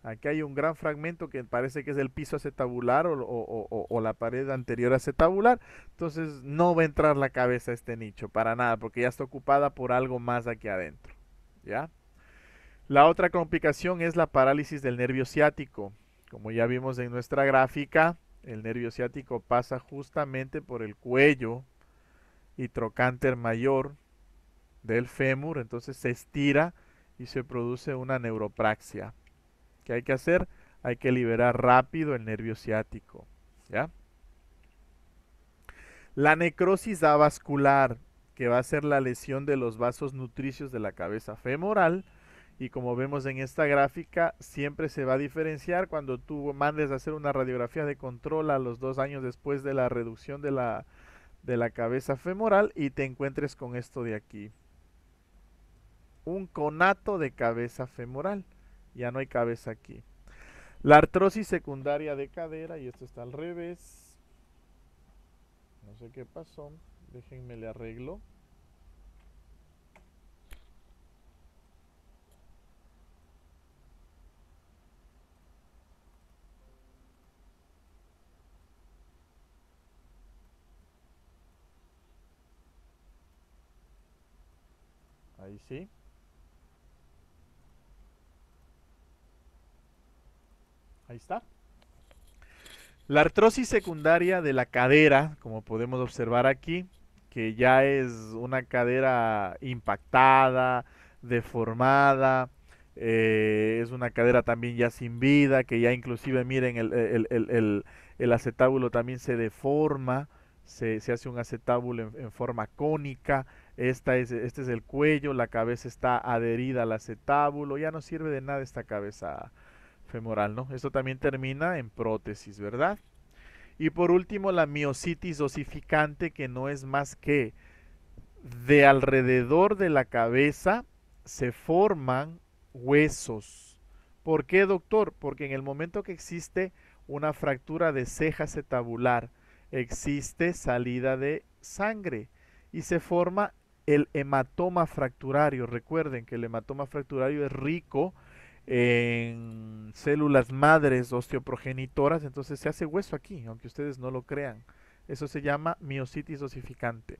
S1: Aquí hay un gran fragmento que parece que es el piso acetabular o la pared anterior acetabular. Entonces no va a entrar la cabeza a este nicho para nada, porque ya está ocupada por algo más aquí adentro. ¿Ya? La otra complicación es la parálisis del nervio ciático. Como ya vimos en nuestra gráfica, el nervio ciático pasa justamente por el cuello y trocánter mayor del fémur, entonces se estira y se produce una neuropraxia. ¿Qué hay que hacer? Hay que liberar rápido el nervio ciático. ¿Ya? La necrosis avascular, que va a ser la lesión de los vasos nutricios de la cabeza femoral. Y como vemos en esta gráfica, siempre se va a diferenciar cuando tú mandes a hacer una radiografía de control a los 2 años después de la reducción de la cabeza femoral y te encuentres con esto de aquí. Un conato de cabeza femoral. Ya no hay cabeza aquí. La artrosis secundaria de cadera, y esto está al revés. No sé qué pasó. Déjenme le arreglo. Ahí sí. Ahí está. La artrosis secundaria de la cadera, como podemos observar aquí, que ya es una cadera impactada, deformada, es una cadera también ya sin vida, que ya inclusive miren el acetábulo también se deforma, se hace un acetábulo en forma cónica, este es el cuello, la cabeza está adherida al acetábulo, ya no sirve de nada esta cabeza femoral, ¿no? Esto también termina en prótesis, ¿verdad? Y por último, la miositis osificante, que no es más que de alrededor de la cabeza se forman huesos. ¿Por qué, doctor? Porque en el momento que existe una fractura de ceja acetabular, existe salida de sangre y se forma el hematoma fracturario. Recuerden que el hematoma fracturario es rico en células madres osteoprogenitoras, entonces se hace hueso aquí, aunque ustedes no lo crean. Eso se llama miositis osificante.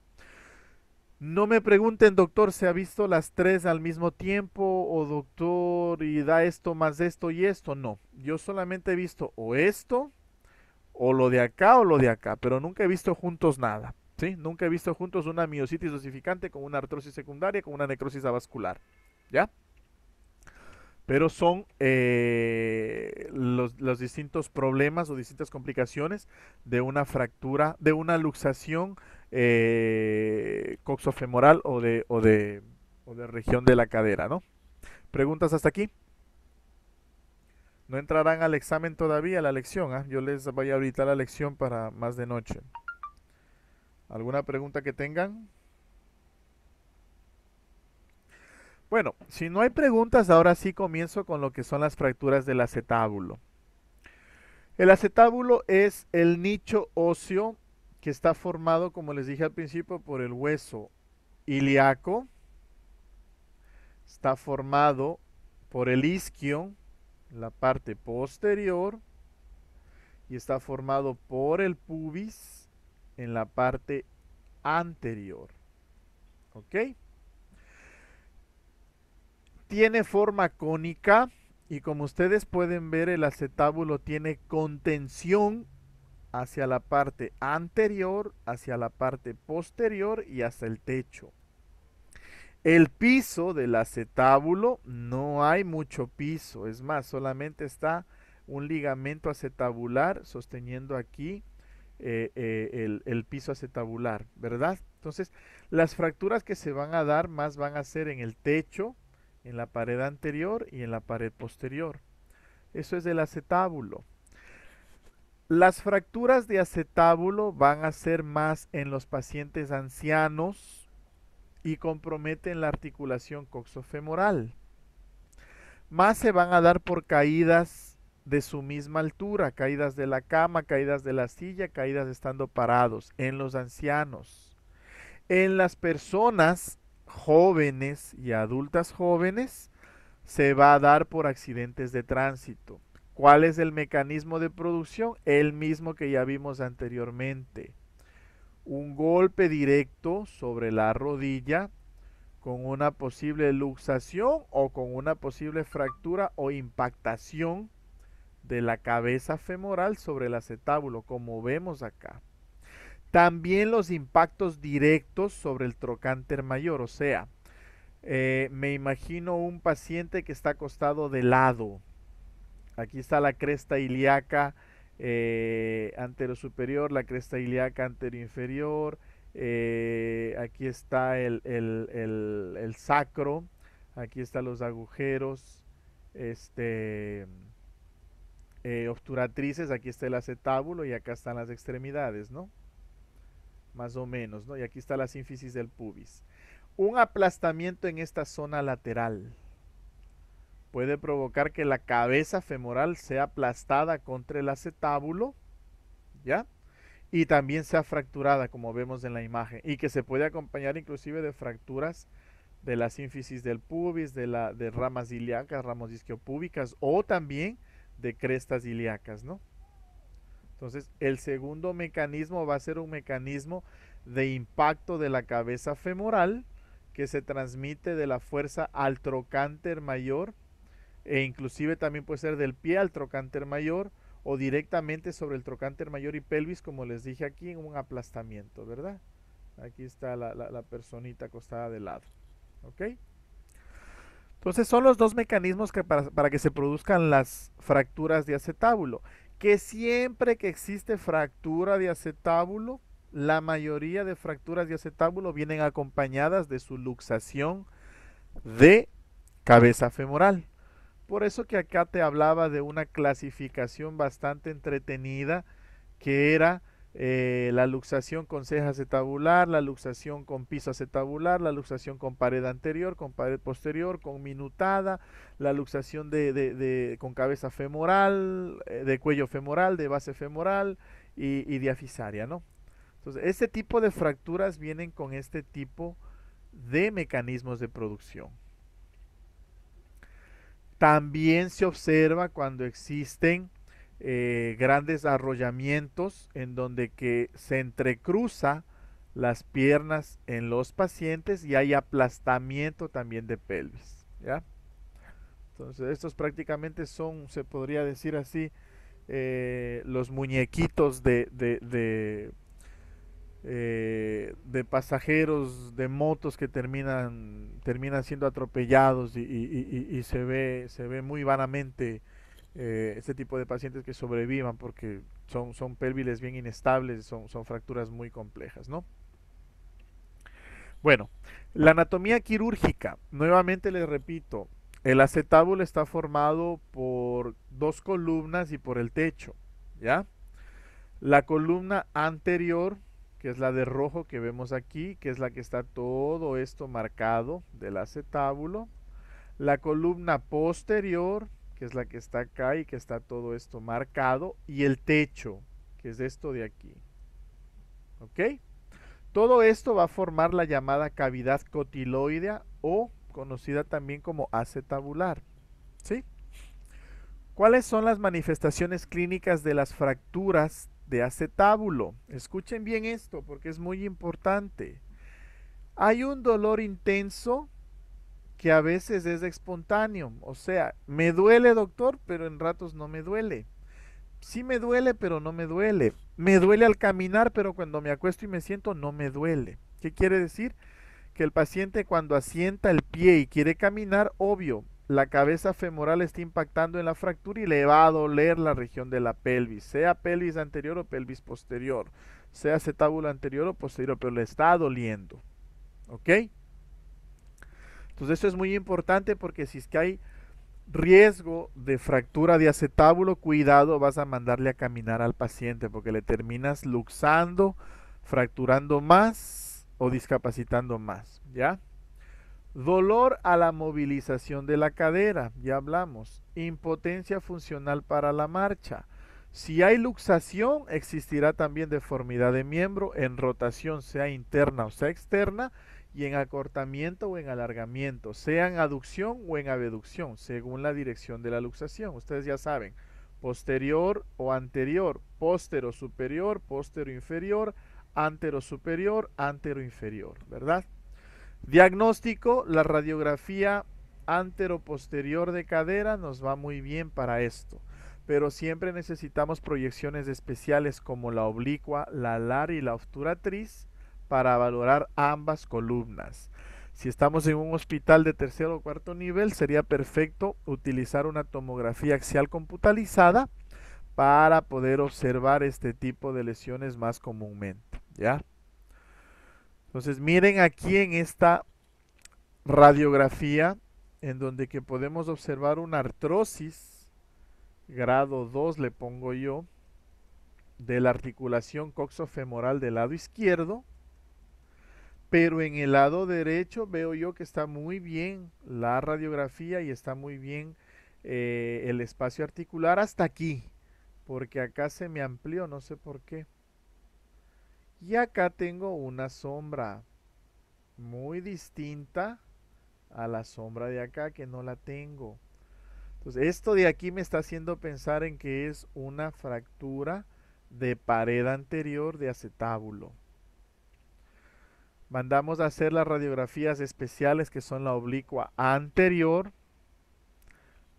S1: No me pregunten, doctor, ¿se ha visto las tres al mismo tiempo? O doctor, y da esto más esto y esto. No, yo solamente he visto o esto, o lo de acá o lo de acá, pero nunca he visto juntos nada. ¿Sí? Nunca he visto juntos una miositis osificante con una artrosis secundaria, con una necrosis avascular. ¿Ya? Pero son los distintos problemas o distintas complicaciones de una fractura, de una luxación coxofemoral o de región de la cadera, ¿no? ¿Preguntas hasta aquí? No entrarán al examen todavía, a la lección, ¿ah? Yo les voy a ahorita la lección para más de noche. ¿Alguna pregunta que tengan? Bueno, si no hay preguntas, ahora sí comienzo con lo que son las fracturas del acetábulo. El acetábulo es el nicho óseo que está formado, como les dije al principio, por el hueso ilíaco. Está formado por el isquio, la parte posterior, y está formado por el pubis en la parte anterior. ¿Ok? Tiene forma cónica y como ustedes pueden ver, el acetábulo tiene contención hacia la parte anterior, hacia la parte posterior y hacia el techo. El piso del acetábulo, no hay mucho piso, es más, solamente está un ligamento acetabular sosteniendo aquí el piso acetabular, ¿verdad? Entonces, las fracturas que se van a dar más van a ser en el techo, en la pared anterior y en la pared posterior. Eso es del acetábulo. Las fracturas de acetábulo van a ser más en los pacientes ancianos y comprometen la articulación coxofemoral. Más se van a dar por caídas de su misma altura, caídas de la cama, caídas de la silla, caídas estando parados en los ancianos. En las personas jóvenes y adultas jóvenes se va a dar por accidentes de tránsito. ¿Cuál es el mecanismo de producción? El mismo que ya vimos anteriormente. Un golpe directo sobre la rodilla con una posible luxación o con una posible fractura o impactación de la cabeza femoral sobre el acetábulo, como vemos acá. También los impactos directos sobre el trocánter mayor, o sea, me imagino un paciente que está acostado de lado. Aquí está la cresta ilíaca anterosuperior, la cresta ilíaca anteroinferior. Aquí está el sacro. Aquí están los agujeros obturatrices. Aquí está el acetábulo y acá están las extremidades, ¿no? Más o menos, ¿no? Y aquí está la sínfisis del pubis. Un aplastamiento en esta zona lateral puede provocar que la cabeza femoral sea aplastada contra el acetábulo, ¿ya? Y también sea fracturada, como vemos en la imagen, y que se puede acompañar inclusive de fracturas de la sínfisis del pubis, de ramas ilíacas, ramas isquiopúbicas, o también de crestas ilíacas, ¿no? Entonces, el segundo mecanismo va a ser un mecanismo de impacto de la cabeza femoral que se transmite de la fuerza al trocánter mayor, e inclusive también puede ser del pie al trocánter mayor o directamente sobre el trocánter mayor y pelvis, como les dije aquí, en un aplastamiento, ¿verdad? Aquí está la personita acostada de lado, ¿ok? Entonces son los dos mecanismos que para que se produzcan las fracturas de acetábulo, que siempre que existe fractura de acetábulo, la mayoría de fracturas de acetábulo vienen acompañadas de su luxación de cabeza femoral. Por eso que acá te hablaba de una clasificación bastante entretenida, que era la luxación con ceja acetabular, la luxación con piso acetabular, la luxación con pared anterior, con pared posterior, con minutada, la luxación con cabeza femoral, de cuello femoral, de base femoral y diafisaria, ¿no? Entonces, este tipo de fracturas vienen con este tipo de mecanismos de producción. También se observa cuando existen grandes arrollamientos en donde que se entrecruza las piernas en los pacientes y hay aplastamiento también de pelvis, ¿ya? Entonces estos prácticamente son, se podría decir así, los muñequitos de pasajeros de motos que terminan siendo atropellados y se ve muy vanamente este tipo de pacientes que sobrevivan porque son pélviles bien inestables, son fracturas muy complejas, ¿no? Bueno, la anatomía quirúrgica, nuevamente les repito, el acetábulo está formado por dos columnas y por el techo, ¿ya? La columna anterior, que es la de rojo que vemos aquí, que es la que está todo esto marcado del acetábulo. La columna posterior, que es la que está acá y que está todo esto marcado. Y el techo, que es esto de aquí. ¿Ok? Todo esto va a formar la llamada cavidad cotiloidea o conocida también como acetabular. ¿Sí? ¿Cuáles son las manifestaciones clínicas de las fracturas de acetábulo? Escuchen bien esto porque es muy importante. Hay un dolor intenso que a veces es espontáneo, o sea, me duele, doctor, pero en ratos no me duele. Sí me duele, pero no me duele. Me duele al caminar, pero cuando me acuesto y me siento no me duele. ¿Qué quiere decir? Que el paciente cuando asienta el pie y quiere caminar, obvio, la cabeza femoral está impactando en la fractura y le va a doler la región de la pelvis, sea pelvis anterior o pelvis posterior, sea acetábulo anterior o posterior, pero le está doliendo. ¿Ok? Entonces esto es muy importante porque si es que hay riesgo de fractura de acetábulo, cuidado, vas a mandarle a caminar al paciente porque le terminas luxando, fracturando más o discapacitando más, ¿ya? Dolor a la movilización de la cadera, ya hablamos. Impotencia funcional para la marcha. Si hay luxación, existirá también deformidad de miembro en rotación, sea interna o sea externa, y en acortamiento o en alargamiento, sea en aducción o en abducción, según la dirección de la luxación. Ustedes ya saben, posterior o anterior, póstero superior, póstero inferior, antero superior, antero inferior, ¿verdad? Diagnóstico, la radiografía antero-posterior de cadera nos va muy bien para esto, pero siempre necesitamos proyecciones especiales como la oblicua, la alar y la obturatriz para valorar ambas columnas. Si estamos en un hospital de tercero o cuarto nivel, sería perfecto utilizar una tomografía axial computarizada para poder observar este tipo de lesiones más comúnmente, ¿ya? Entonces miren aquí en esta radiografía en donde que podemos observar una artrosis, grado 2 le pongo yo, de la articulación coxofemoral del lado izquierdo, pero en el lado derecho veo yo que está muy bien la radiografía y está muy bien el espacio articular hasta aquí, porque acá se me amplió, no sé por qué. Y acá tengo una sombra muy distinta a la sombra de acá que no la tengo. Entonces esto de aquí me está haciendo pensar en que es una fractura de pared anterior de acetábulo. Mandamos a hacer las radiografías especiales que son la oblicua anterior.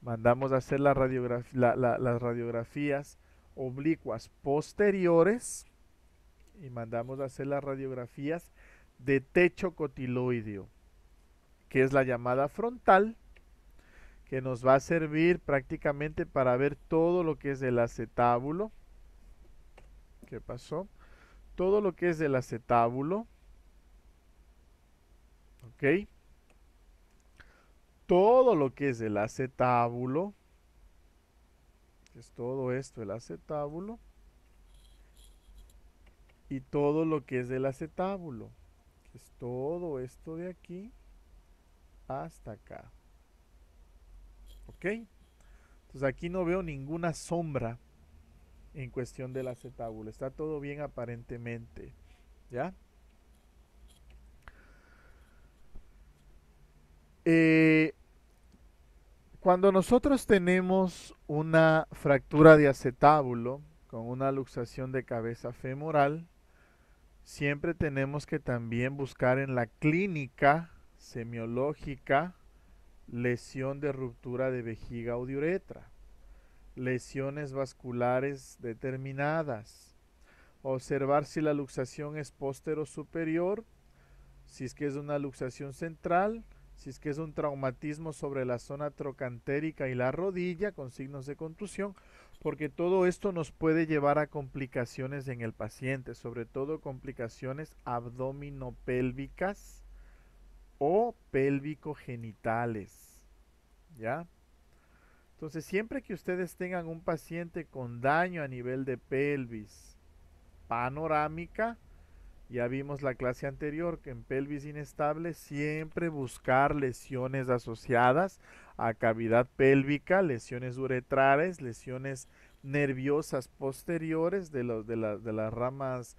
S1: Mandamos a hacer las radiografías oblicuas posteriores. Y mandamos a hacer las radiografías de techo cotiloideo, que es la llamada frontal, que nos va a servir prácticamente para ver todo lo que es el acetábulo. ¿Qué pasó? Todo lo que es el acetábulo. ¿Ok? Todo lo que es el acetábulo, que es todo esto, el acetábulo. Y todo lo que es el acetábulo, que es todo esto de aquí hasta acá. ¿Ok? Entonces aquí no veo ninguna sombra en cuestión del acetábulo. Está todo bien aparentemente. ¿Ya? Cuando nosotros tenemos una fractura de acetábulo con una luxación de cabeza femoral, siempre tenemos que también buscar en la clínica semiológica lesión de ruptura de vejiga o de uretra, lesiones vasculares determinadas, observar si la luxación es póstero superior, si es que es una luxación central, si es que es un traumatismo sobre la zona trocantérica y la rodilla con signos de contusión, porque todo esto nos puede llevar a complicaciones en el paciente, sobre todo complicaciones abdominopélvicas o pélvico-genitales, ¿ya? Entonces, siempre que ustedes tengan un paciente con daño a nivel de pelvis panorámica, ya vimos la clase anterior que en pelvis inestable siempre buscar lesiones asociadas a cavidad pélvica, lesiones uretrales, lesiones nerviosas posteriores de las ramas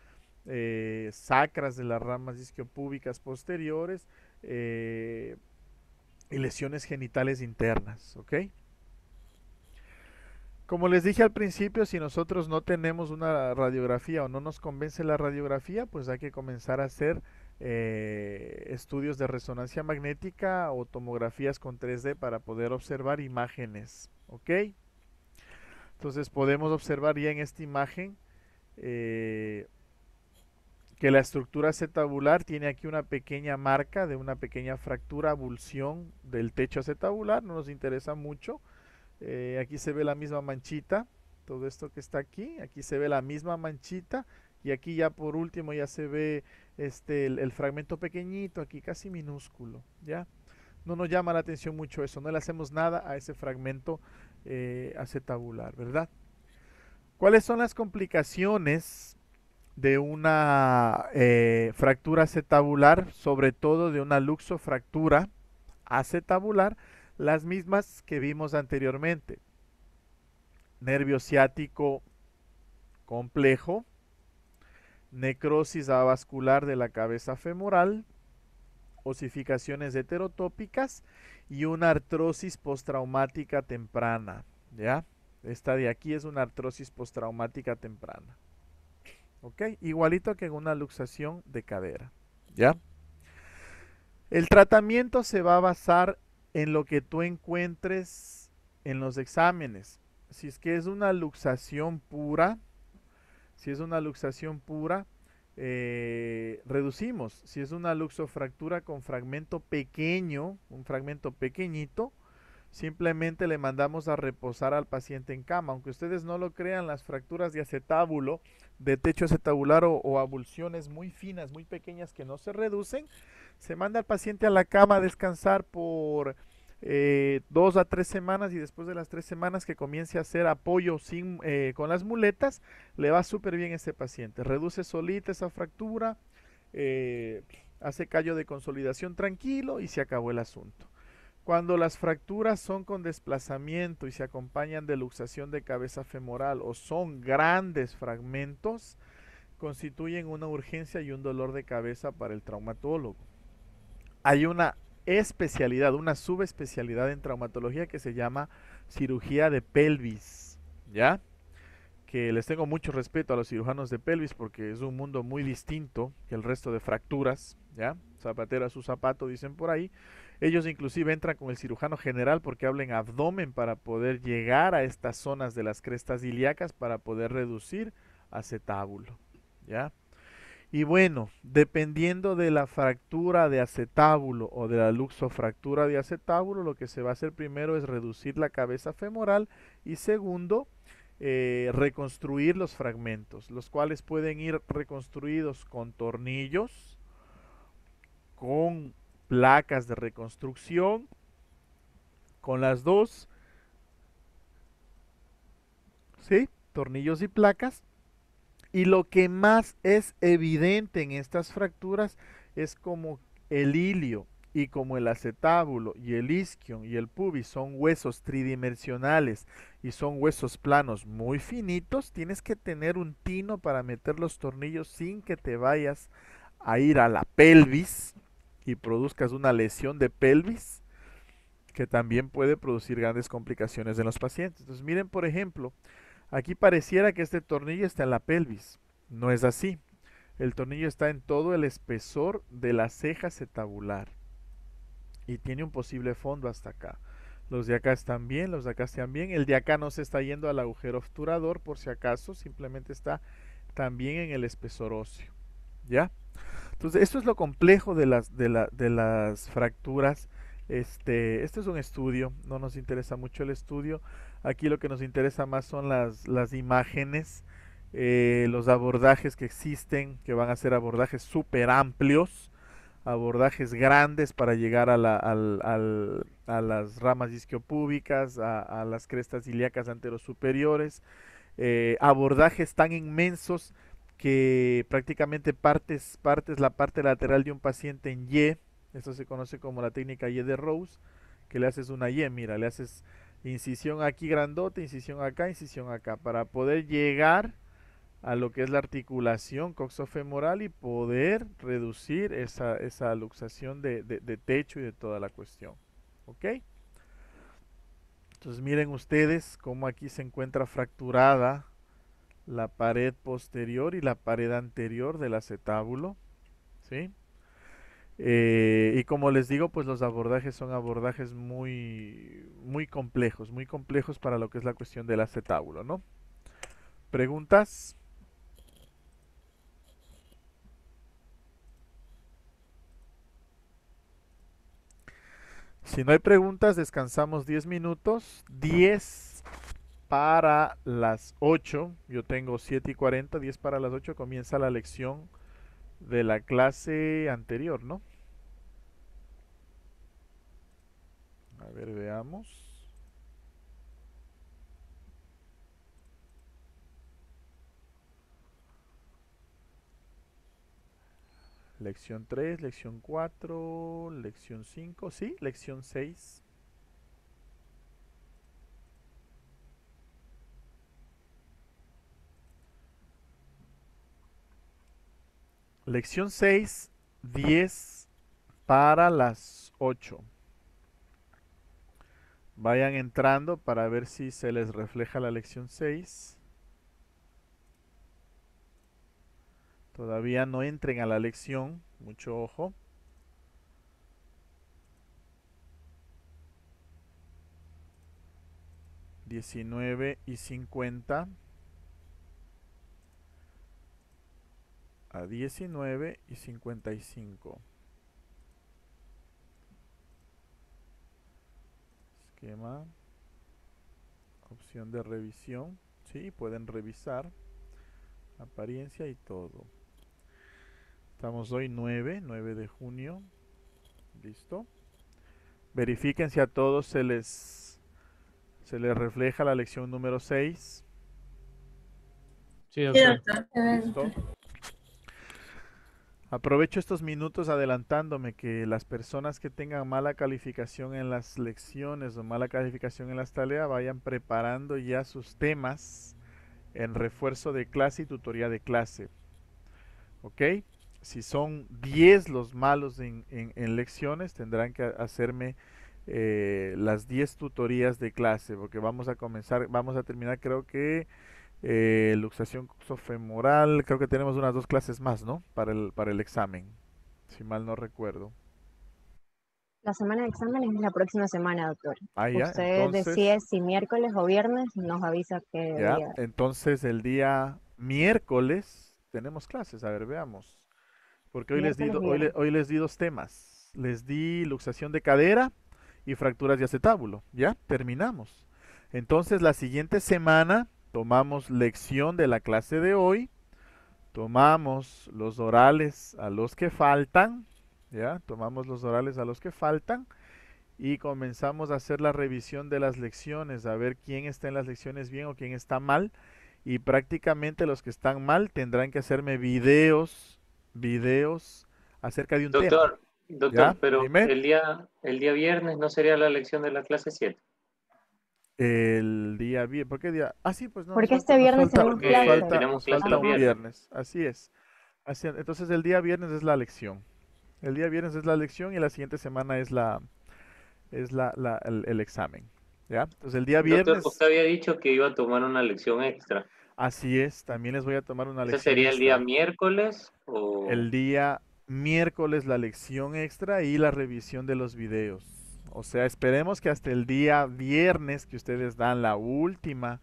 S1: sacras, de las ramas isquiopúbicas posteriores y lesiones genitales internas, ¿ok? Como les dije al principio, si nosotros no tenemos una radiografía o no nos convence la radiografía, pues hay que comenzar a hacer estudios de resonancia magnética o tomografías con 3D para poder observar imágenes, ¿ok? Entonces podemos observar ya en esta imagen que que la estructura acetabular tiene aquí una pequeña marca de una pequeña fractura, abulsión del techo acetabular, no nos interesa mucho. Aquí se ve la misma manchita, todo esto que está aquí se ve la misma manchita, y aquí ya por último ya se ve el fragmento pequeñito, aquí casi minúsculo, ¿ya? No nos llama la atención mucho eso, no le hacemos nada a ese fragmento acetabular, ¿verdad? ¿Cuáles son las complicaciones de una fractura acetabular, sobre todo de una luxofractura acetabular? Las mismas que vimos anteriormente: nervio ciático complejo, necrosis avascular de la cabeza femoral, osificaciones heterotópicas y una artrosis postraumática temprana, ¿ya? Esta de aquí es una artrosis postraumática temprana. ¿Ok? Igualito que en una luxación de cadera, ¿ya? El tratamiento se va a basar en lo que tú encuentres en los exámenes. Si es que es una luxación pura, reducimos. Si es una luxofractura con fragmento pequeño, un fragmento pequeñito, simplemente le mandamos a reposar al paciente en cama. Aunque ustedes no lo crean, las fracturas de acetábulo, de techo acetabular o abulsiones muy finas, muy pequeñas que no se reducen, se manda al paciente a la cama a descansar por 2 a 3 semanas, y después de las 3 semanas que comience a hacer apoyo con las muletas, le va súper bien a ese paciente. Reduce solita esa fractura, hace callo de consolidación tranquilo y se acabó el asunto. Cuando las fracturas son con desplazamiento y se acompañan de luxación de cabeza femoral o son grandes fragmentos, constituyen una urgencia y un dolor de cabeza para el traumatólogo. Hay una especialidad, una subespecialidad en traumatología que se llama cirugía de pelvis, ¿ya? Que les tengo mucho respeto a los cirujanos de pelvis porque es un mundo muy distinto que el resto de fracturas, ¿ya? Zapatero a su zapato, dicen por ahí. Ellos inclusive entran con el cirujano general porque hablan abdomen para poder llegar a estas zonas de las crestas ilíacas para poder reducir acetábulo, ¿ya? Y bueno, dependiendo de la fractura de acetábulo o de la luxofractura de acetábulo, lo que se va a hacer primero es reducir la cabeza femoral, y segundo, reconstruir los fragmentos, los cuales pueden ir reconstruidos con tornillos, con placas de reconstrucción, con las dos, ¿sí? Tornillos y placas. Y lo que más es evidente en estas fracturas es como el ilio y como el acetábulo y el isquion y el pubis son huesos tridimensionales y son huesos planos muy finitos, tienes que tener un tino para meter los tornillos sin que te vayas a ir a la pelvis y produzcas una lesión de pelvis que también puede producir grandes complicaciones en los pacientes. Entonces miren, por ejemplo, aquí pareciera que este tornillo está en la pelvis. No es así. El tornillo está en todo el espesor de la ceja acetabular y tiene un posible fondo hasta acá. Los de acá están bien, los de acá están bien. El de acá no se está yendo al agujero obturador por si acaso, simplemente está también en el espesor óseo, ¿ya? Entonces, esto es lo complejo de las fracturas. Este es un estudio, no nos interesa mucho el estudio. Aquí lo que nos interesa más son las imágenes, los abordajes que existen, que van a ser abordajes súper amplios, abordajes grandes para llegar a las ramas isquiopúbicas, a las crestas ilíacas anterosuperiores, abordajes tan inmensos que prácticamente partes la parte lateral de un paciente en Y. Esto se conoce como la técnica Y de Rose, que le haces una Y, mira, le haces incisión aquí grandota, incisión acá, para poder llegar a lo que es la articulación coxofemoral y poder reducir esa luxación de techo y de toda la cuestión. ¿Ok? Entonces miren ustedes cómo aquí se encuentra fracturada la pared posterior y la pared anterior del acetábulo, ¿sí? Y como les digo, pues los abordajes son abordajes muy complejos para lo que es la cuestión del acetábulo, ¿no? ¿Preguntas? Si no hay preguntas, descansamos 10 minutos. 10 para las 8. Yo tengo 7:40, 10 para las 8. Comienza la lección de la clase anterior, ¿no? A ver, veamos. Lección 3, lección 4, lección 5, sí, lección 6. Lección 6, 10 para las 8. Vayan entrando para ver si se les refleja la lección 6. Todavía no entren a la lección, mucho ojo. (19:50) a 19:55. Esquema, opción de revisión. Sí, pueden revisar apariencia y todo. Estamos hoy 9 de junio. Listo. Verifiquen si a todos se les refleja la lección número 6.
S7: Sí,
S6: Sí,
S7: doctor.
S6: doctor.
S1: Listo. Aprovecho estos minutos adelantándome que las personas que tengan mala calificación en las lecciones o mala calificación en las tareas vayan preparando ya sus temas en refuerzo de clase y tutoría de clase. ¿Ok? Si son 10 los malos en lecciones, tendrán que hacerme las 10 tutorías de clase, porque vamos a terminar, creo que luxación coxofemoral, creo que tenemos unas 2 clases más, ¿no? Para el examen, si mal no recuerdo.
S8: La semana de exámenes es la próxima semana, doctor.
S1: Ah, ya,
S8: Usted decide
S1: entonces,
S8: si miércoles o viernes, nos avisa qué
S1: ya,
S8: día.
S1: entonces el día miércoles tenemos clases, a ver, veamos. Porque
S8: Miércoles y viernes.
S1: hoy les di 2 temas. Les di luxación de cadera y fracturas de acetábulo. Ya, terminamos. Entonces la siguiente semana tomamos lección de la clase de hoy. Tomamos los orales a los que faltan. Ya, tomamos los orales a los que faltan. Y comenzamos a hacer la revisión de las lecciones. A ver quién está en las lecciones bien o quién está mal. Y prácticamente los que están mal tendrán que hacerme videos acerca de un tema.
S7: Doctor,
S1: ¿Ya?
S7: pero
S1: Dime.
S7: el día viernes no sería la lección de la clase 7.
S1: El día viernes. ¿Por qué día? Ah, sí, pues no,
S8: Porque este viernes tenemos
S7: Porque
S8: clase.
S7: tenemos clase
S1: falta
S7: los
S1: un
S7: viernes.
S1: viernes. Así es. Entonces el día viernes es la lección. El día viernes es la lección y la siguiente semana es el examen. ¿Ya? Entonces el día
S7: Doctor,
S1: viernes,
S7: usted había dicho que iba a tomar una lección extra.
S1: así es, también les voy a tomar una
S7: ¿Ese
S1: lección
S7: sería el día
S1: extra.
S7: miércoles o...?
S1: El día miércoles la lección extra y la revisión de los videos. O sea, esperemos que hasta el día viernes que ustedes dan la última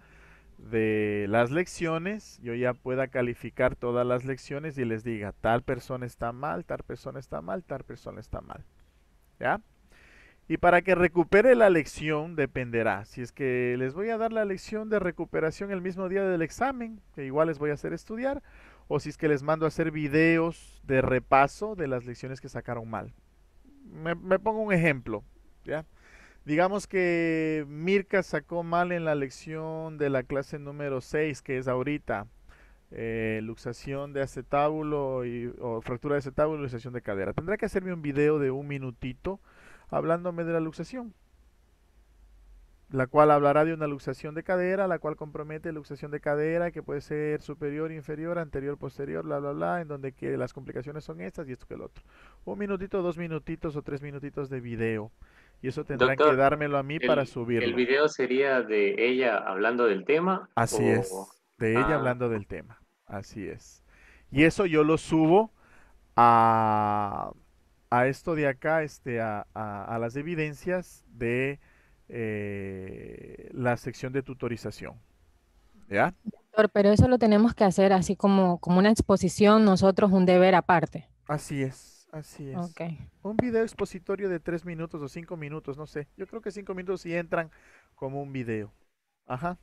S1: de las lecciones, yo ya pueda calificar todas las lecciones y les diga, tal persona está mal, tal persona está mal, tal persona está mal. ¿Ya? Y para que recupere la lección dependerá. Si es que les voy a dar la lección de recuperación el mismo día del examen, que igual les voy a hacer estudiar, o si es que les mando a hacer videos de repaso de las lecciones que sacaron mal. Me pongo un ejemplo, ¿ya? Digamos que Mirka sacó mal en la lección de la clase número 6, que es ahorita, luxación de acetábulo o fractura de acetábulo y luxación de cadera. Tendrá que hacerme un video de 1 minutito hablándome de la luxación, la cual hablará de una luxación de cadera, la cual compromete luxación de cadera, que puede ser superior, inferior, anterior, posterior, bla, bla, bla, en donde que las complicaciones son estas y esto que el otro. 1 minutito, 2 minutitos o 3 minutitos de video. Y eso tendrán que
S7: Doctor,
S1: dármelo a mí para
S7: ¿el
S1: subirlo.
S7: video sería de ella hablando del tema
S1: Así
S7: o...?
S1: es, de ella
S7: Ah,
S1: hablando del tema. Así es. Y eso yo lo subo a, a esto de acá, a las evidencias de la sección de tutorización. ¿Ya?
S9: Doctor, pero eso lo tenemos que hacer así como una exposición, nosotros un deber aparte.
S1: Así es. Así es.
S9: Ok.
S1: Un video expositorio de 3 minutos o 5 minutos, no sé. Yo creo que 5 minutos sí entran como un video. Ajá.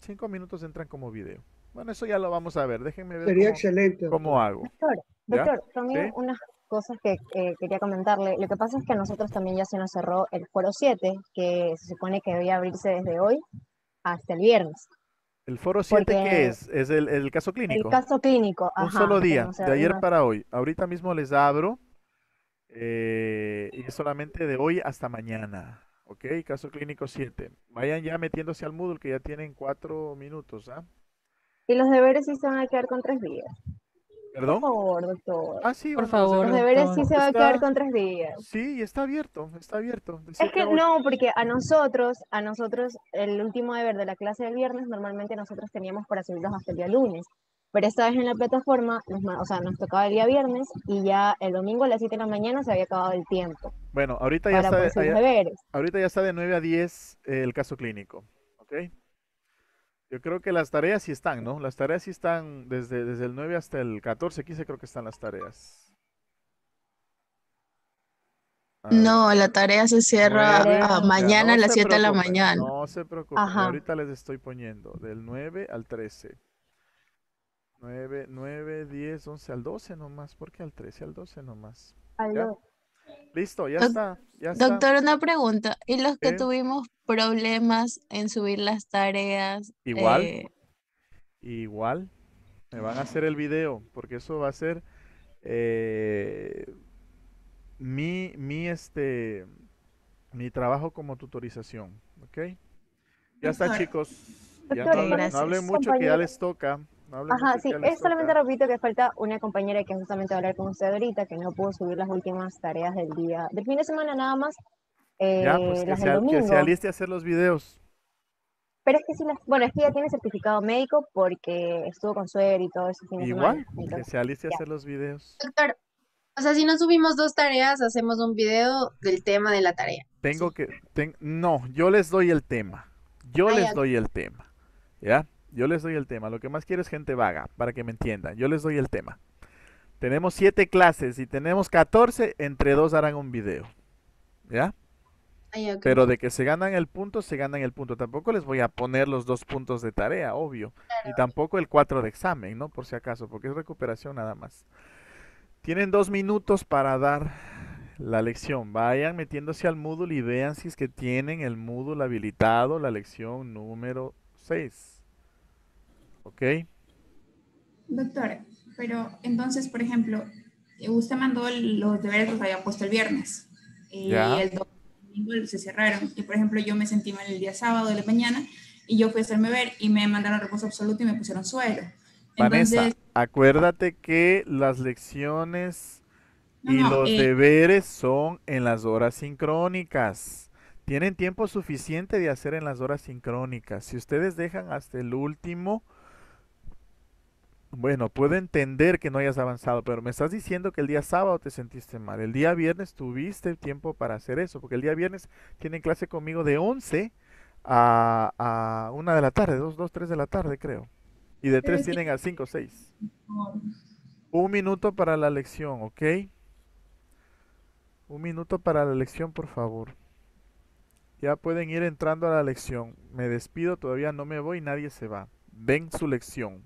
S1: 5 minutos entran como video. Bueno, eso ya lo vamos a ver. Déjenme ver
S2: Sería excelente,
S1: cómo
S2: doctor.
S1: hago.
S8: Doctor,
S1: ¿Ya?
S8: doctor, también
S1: ¿Sí?
S8: unas cosas que quería comentarle. Lo que pasa es que a nosotros también ya se nos cerró el foro 7, que se supone que debía abrirse desde hoy hasta el viernes,
S1: ¿El foro 7 qué
S8: porque
S1: es? ¿Es el caso
S8: el
S1: clínico?
S8: caso clínico,
S1: Un
S8: ajá,
S1: solo
S8: que
S1: día,
S8: no sé,
S1: de ayer
S8: no,
S1: para hoy. Ahorita mismo les abro y es solamente de hoy hasta mañana. ¿Ok? Caso clínico 7. Vayan ya metiéndose al Moodle que ya tienen 4 minutos, ¿ah?
S8: y los deberes sí se van a quedar con 3 días. Por
S1: ¿Perdón?
S8: favor, doctor.
S1: Ah, sí,
S9: Por
S1: bueno, los
S9: favor,
S8: Los
S1: deberes
S8: deberes
S9: doctor.
S8: sí se va a quedar
S1: está,
S8: con 3 días.
S1: sí, está abierto, de
S8: Es
S1: 7
S8: que
S1: a 8.
S8: no, porque a nosotros, el último deber de la clase del viernes, normalmente nosotros teníamos para subirlos hasta el día lunes. Pero esta vez en la plataforma, o sea, nos tocaba el día viernes y ya el domingo a las 7 de la mañana se había acabado el tiempo
S1: Bueno, ahorita ya
S8: para
S1: está,
S8: poder subir los deberes.
S1: ahorita ya está de 9 a 10 el caso clínico. ¿Ok? Yo creo que las tareas sí están, ¿no? Las tareas sí están desde el 9 hasta el 14, 15 creo que están las tareas. A ver.
S10: No, la tarea se cierra
S8: Tarea,
S1: 9, ya,
S10: mañana
S1: no
S10: a las
S1: se
S10: 7 de la
S1: preocupen,
S10: mañana.
S1: no se preocupen. Y
S8: ajá,
S1: ahorita les estoy poniendo del 9 al 13. 9, 10, 11 al 12 nomás. ¿Por qué al 13? Al 12 nomás. ¿Ya?
S8: algo.
S1: Listo, ya
S10: Doc-
S1: está, ya está.
S10: Doctor, una pregunta. ¿Y los que
S1: ¿Eh?
S10: tuvimos problemas en subir las tareas?
S1: Igual, igual, me van a hacer el video, porque eso va a ser eh, mi mi trabajo como tutorización, ¿ok? Ya está,
S11: Doctor,
S1: chicos. Ya
S8: Doctor,
S10: Ok,
S1: no
S8: falta
S1: hablen
S10: gracias.
S8: una
S1: mucho que ya
S8: compañera.
S1: les toca. No hablen
S8: Ajá,
S1: mucho que
S8: sí,
S1: ya les
S8: es solamente
S1: toca.
S8: repito que falta una compañera que justamente va a hablar con usted ahorita, que no pudo subir las últimas tareas del fin de semana nada más,
S1: Ya, pues
S8: las del
S1: que se
S8: domingo.
S1: aliste a hacer los videos.
S8: Pero es que sí, bueno, es que ya tiene certificado médico porque estuvo con suero y todo ese fin de semana.
S1: Igual, que
S8: Entonces,
S1: se aliste a
S8: ya.
S1: hacer los videos.
S11: doctor, o sea, si no subimos 2 tareas, hacemos un video del tema de la tarea.
S1: Tengo
S11: Sí.
S1: que, no, yo les doy el tema. Yo
S11: Ah,
S1: les
S11: ya.
S1: doy el tema. ¿Ya? Yo les doy el tema. Lo que más quiero es gente vaga, para que me entiendan. Yo les doy el tema. Tenemos 7 clases y tenemos 14, entre 2 harán un video. ¿Ya?
S11: Ah, ya, ok.
S1: Pero de que se ganan el punto, se ganan el punto. Tampoco les voy a poner los 2 puntos de tarea, obvio. Ni tampoco el 4 de examen, ¿no? Por si acaso, porque es recuperación nada más. Tienen 2 minutos para dar la lección. Vayan metiéndose al Moodle y vean si es que tienen el Moodle habilitado, la lección número 6. ¿Ok?
S11: Doctor, pero entonces, por ejemplo, usted mandó los deberes que los había puesto el viernes y
S1: ¿Ya?
S11: el domingo se cerraron. Y por ejemplo, yo me sentí mal el día sábado de la mañana y yo fui a hacerme ver y me mandaron reposo absoluto y me pusieron suero.
S1: Vanessa,
S11: Entonces,
S1: acuérdate que las lecciones
S11: no,
S1: y
S11: no,
S1: los deberes son en las horas sincrónicas. Tienen tiempo suficiente de hacer en las horas sincrónicas. Si ustedes dejan hasta el último, bueno, puedo entender que no hayas avanzado, pero me estás diciendo que el día sábado te sentiste mal. El día viernes tuviste tiempo para hacer eso, porque el día viernes tienen clase conmigo de 11 a 1 de la tarde, 2, 3 de la tarde, creo. Y de
S11: pero
S1: 3
S11: es que
S1: tienen a 5, 6. Un minuto para la lección, ¿ok? Un minuto para la lección, por favor. Ya pueden ir entrando a la lección. Me despido, todavía no me voy, nadie se va. Ven su lección.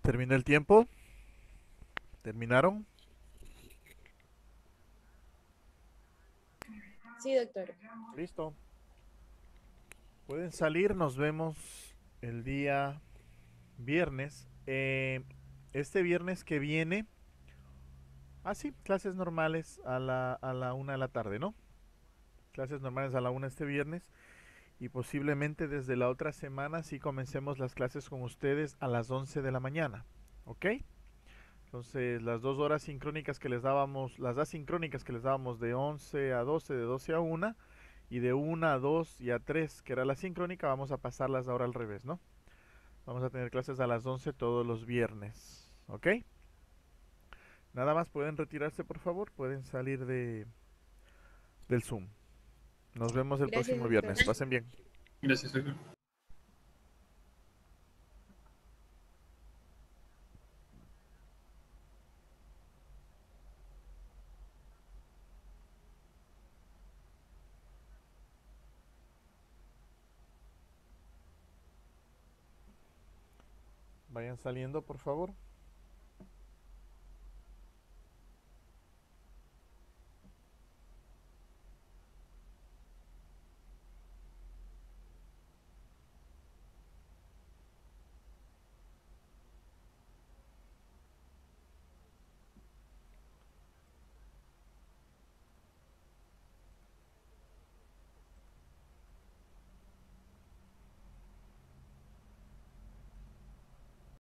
S1: Terminó el tiempo. ¿Terminaron?
S9: Sí, doctor.
S1: Listo. Pueden salir, nos vemos el día viernes. Este viernes que viene. Ah, sí, clases normales a la 1 de la tarde, ¿no? Clases normales a la 1 este viernes. Y posiblemente desde la otra semana sí comencemos las clases con ustedes a las 11 de la mañana. ¿Ok? Entonces las 2 horas sincrónicas que les dábamos, las asincrónicas que les dábamos de 11 a 12, de 12 a 1 y de 1 a 2 y a 3, que era la sincrónica, vamos a pasarlas ahora al revés, ¿no? Vamos a tener clases a las 11 todos los viernes. ¿Ok? Nada más, pueden retirarse por favor, pueden salir del Zoom. Nos vemos el
S9: Gracias,
S1: próximo
S9: doctor.
S1: viernes. Pasen bien.
S12: Gracias, doctor.
S1: Vayan saliendo, por favor.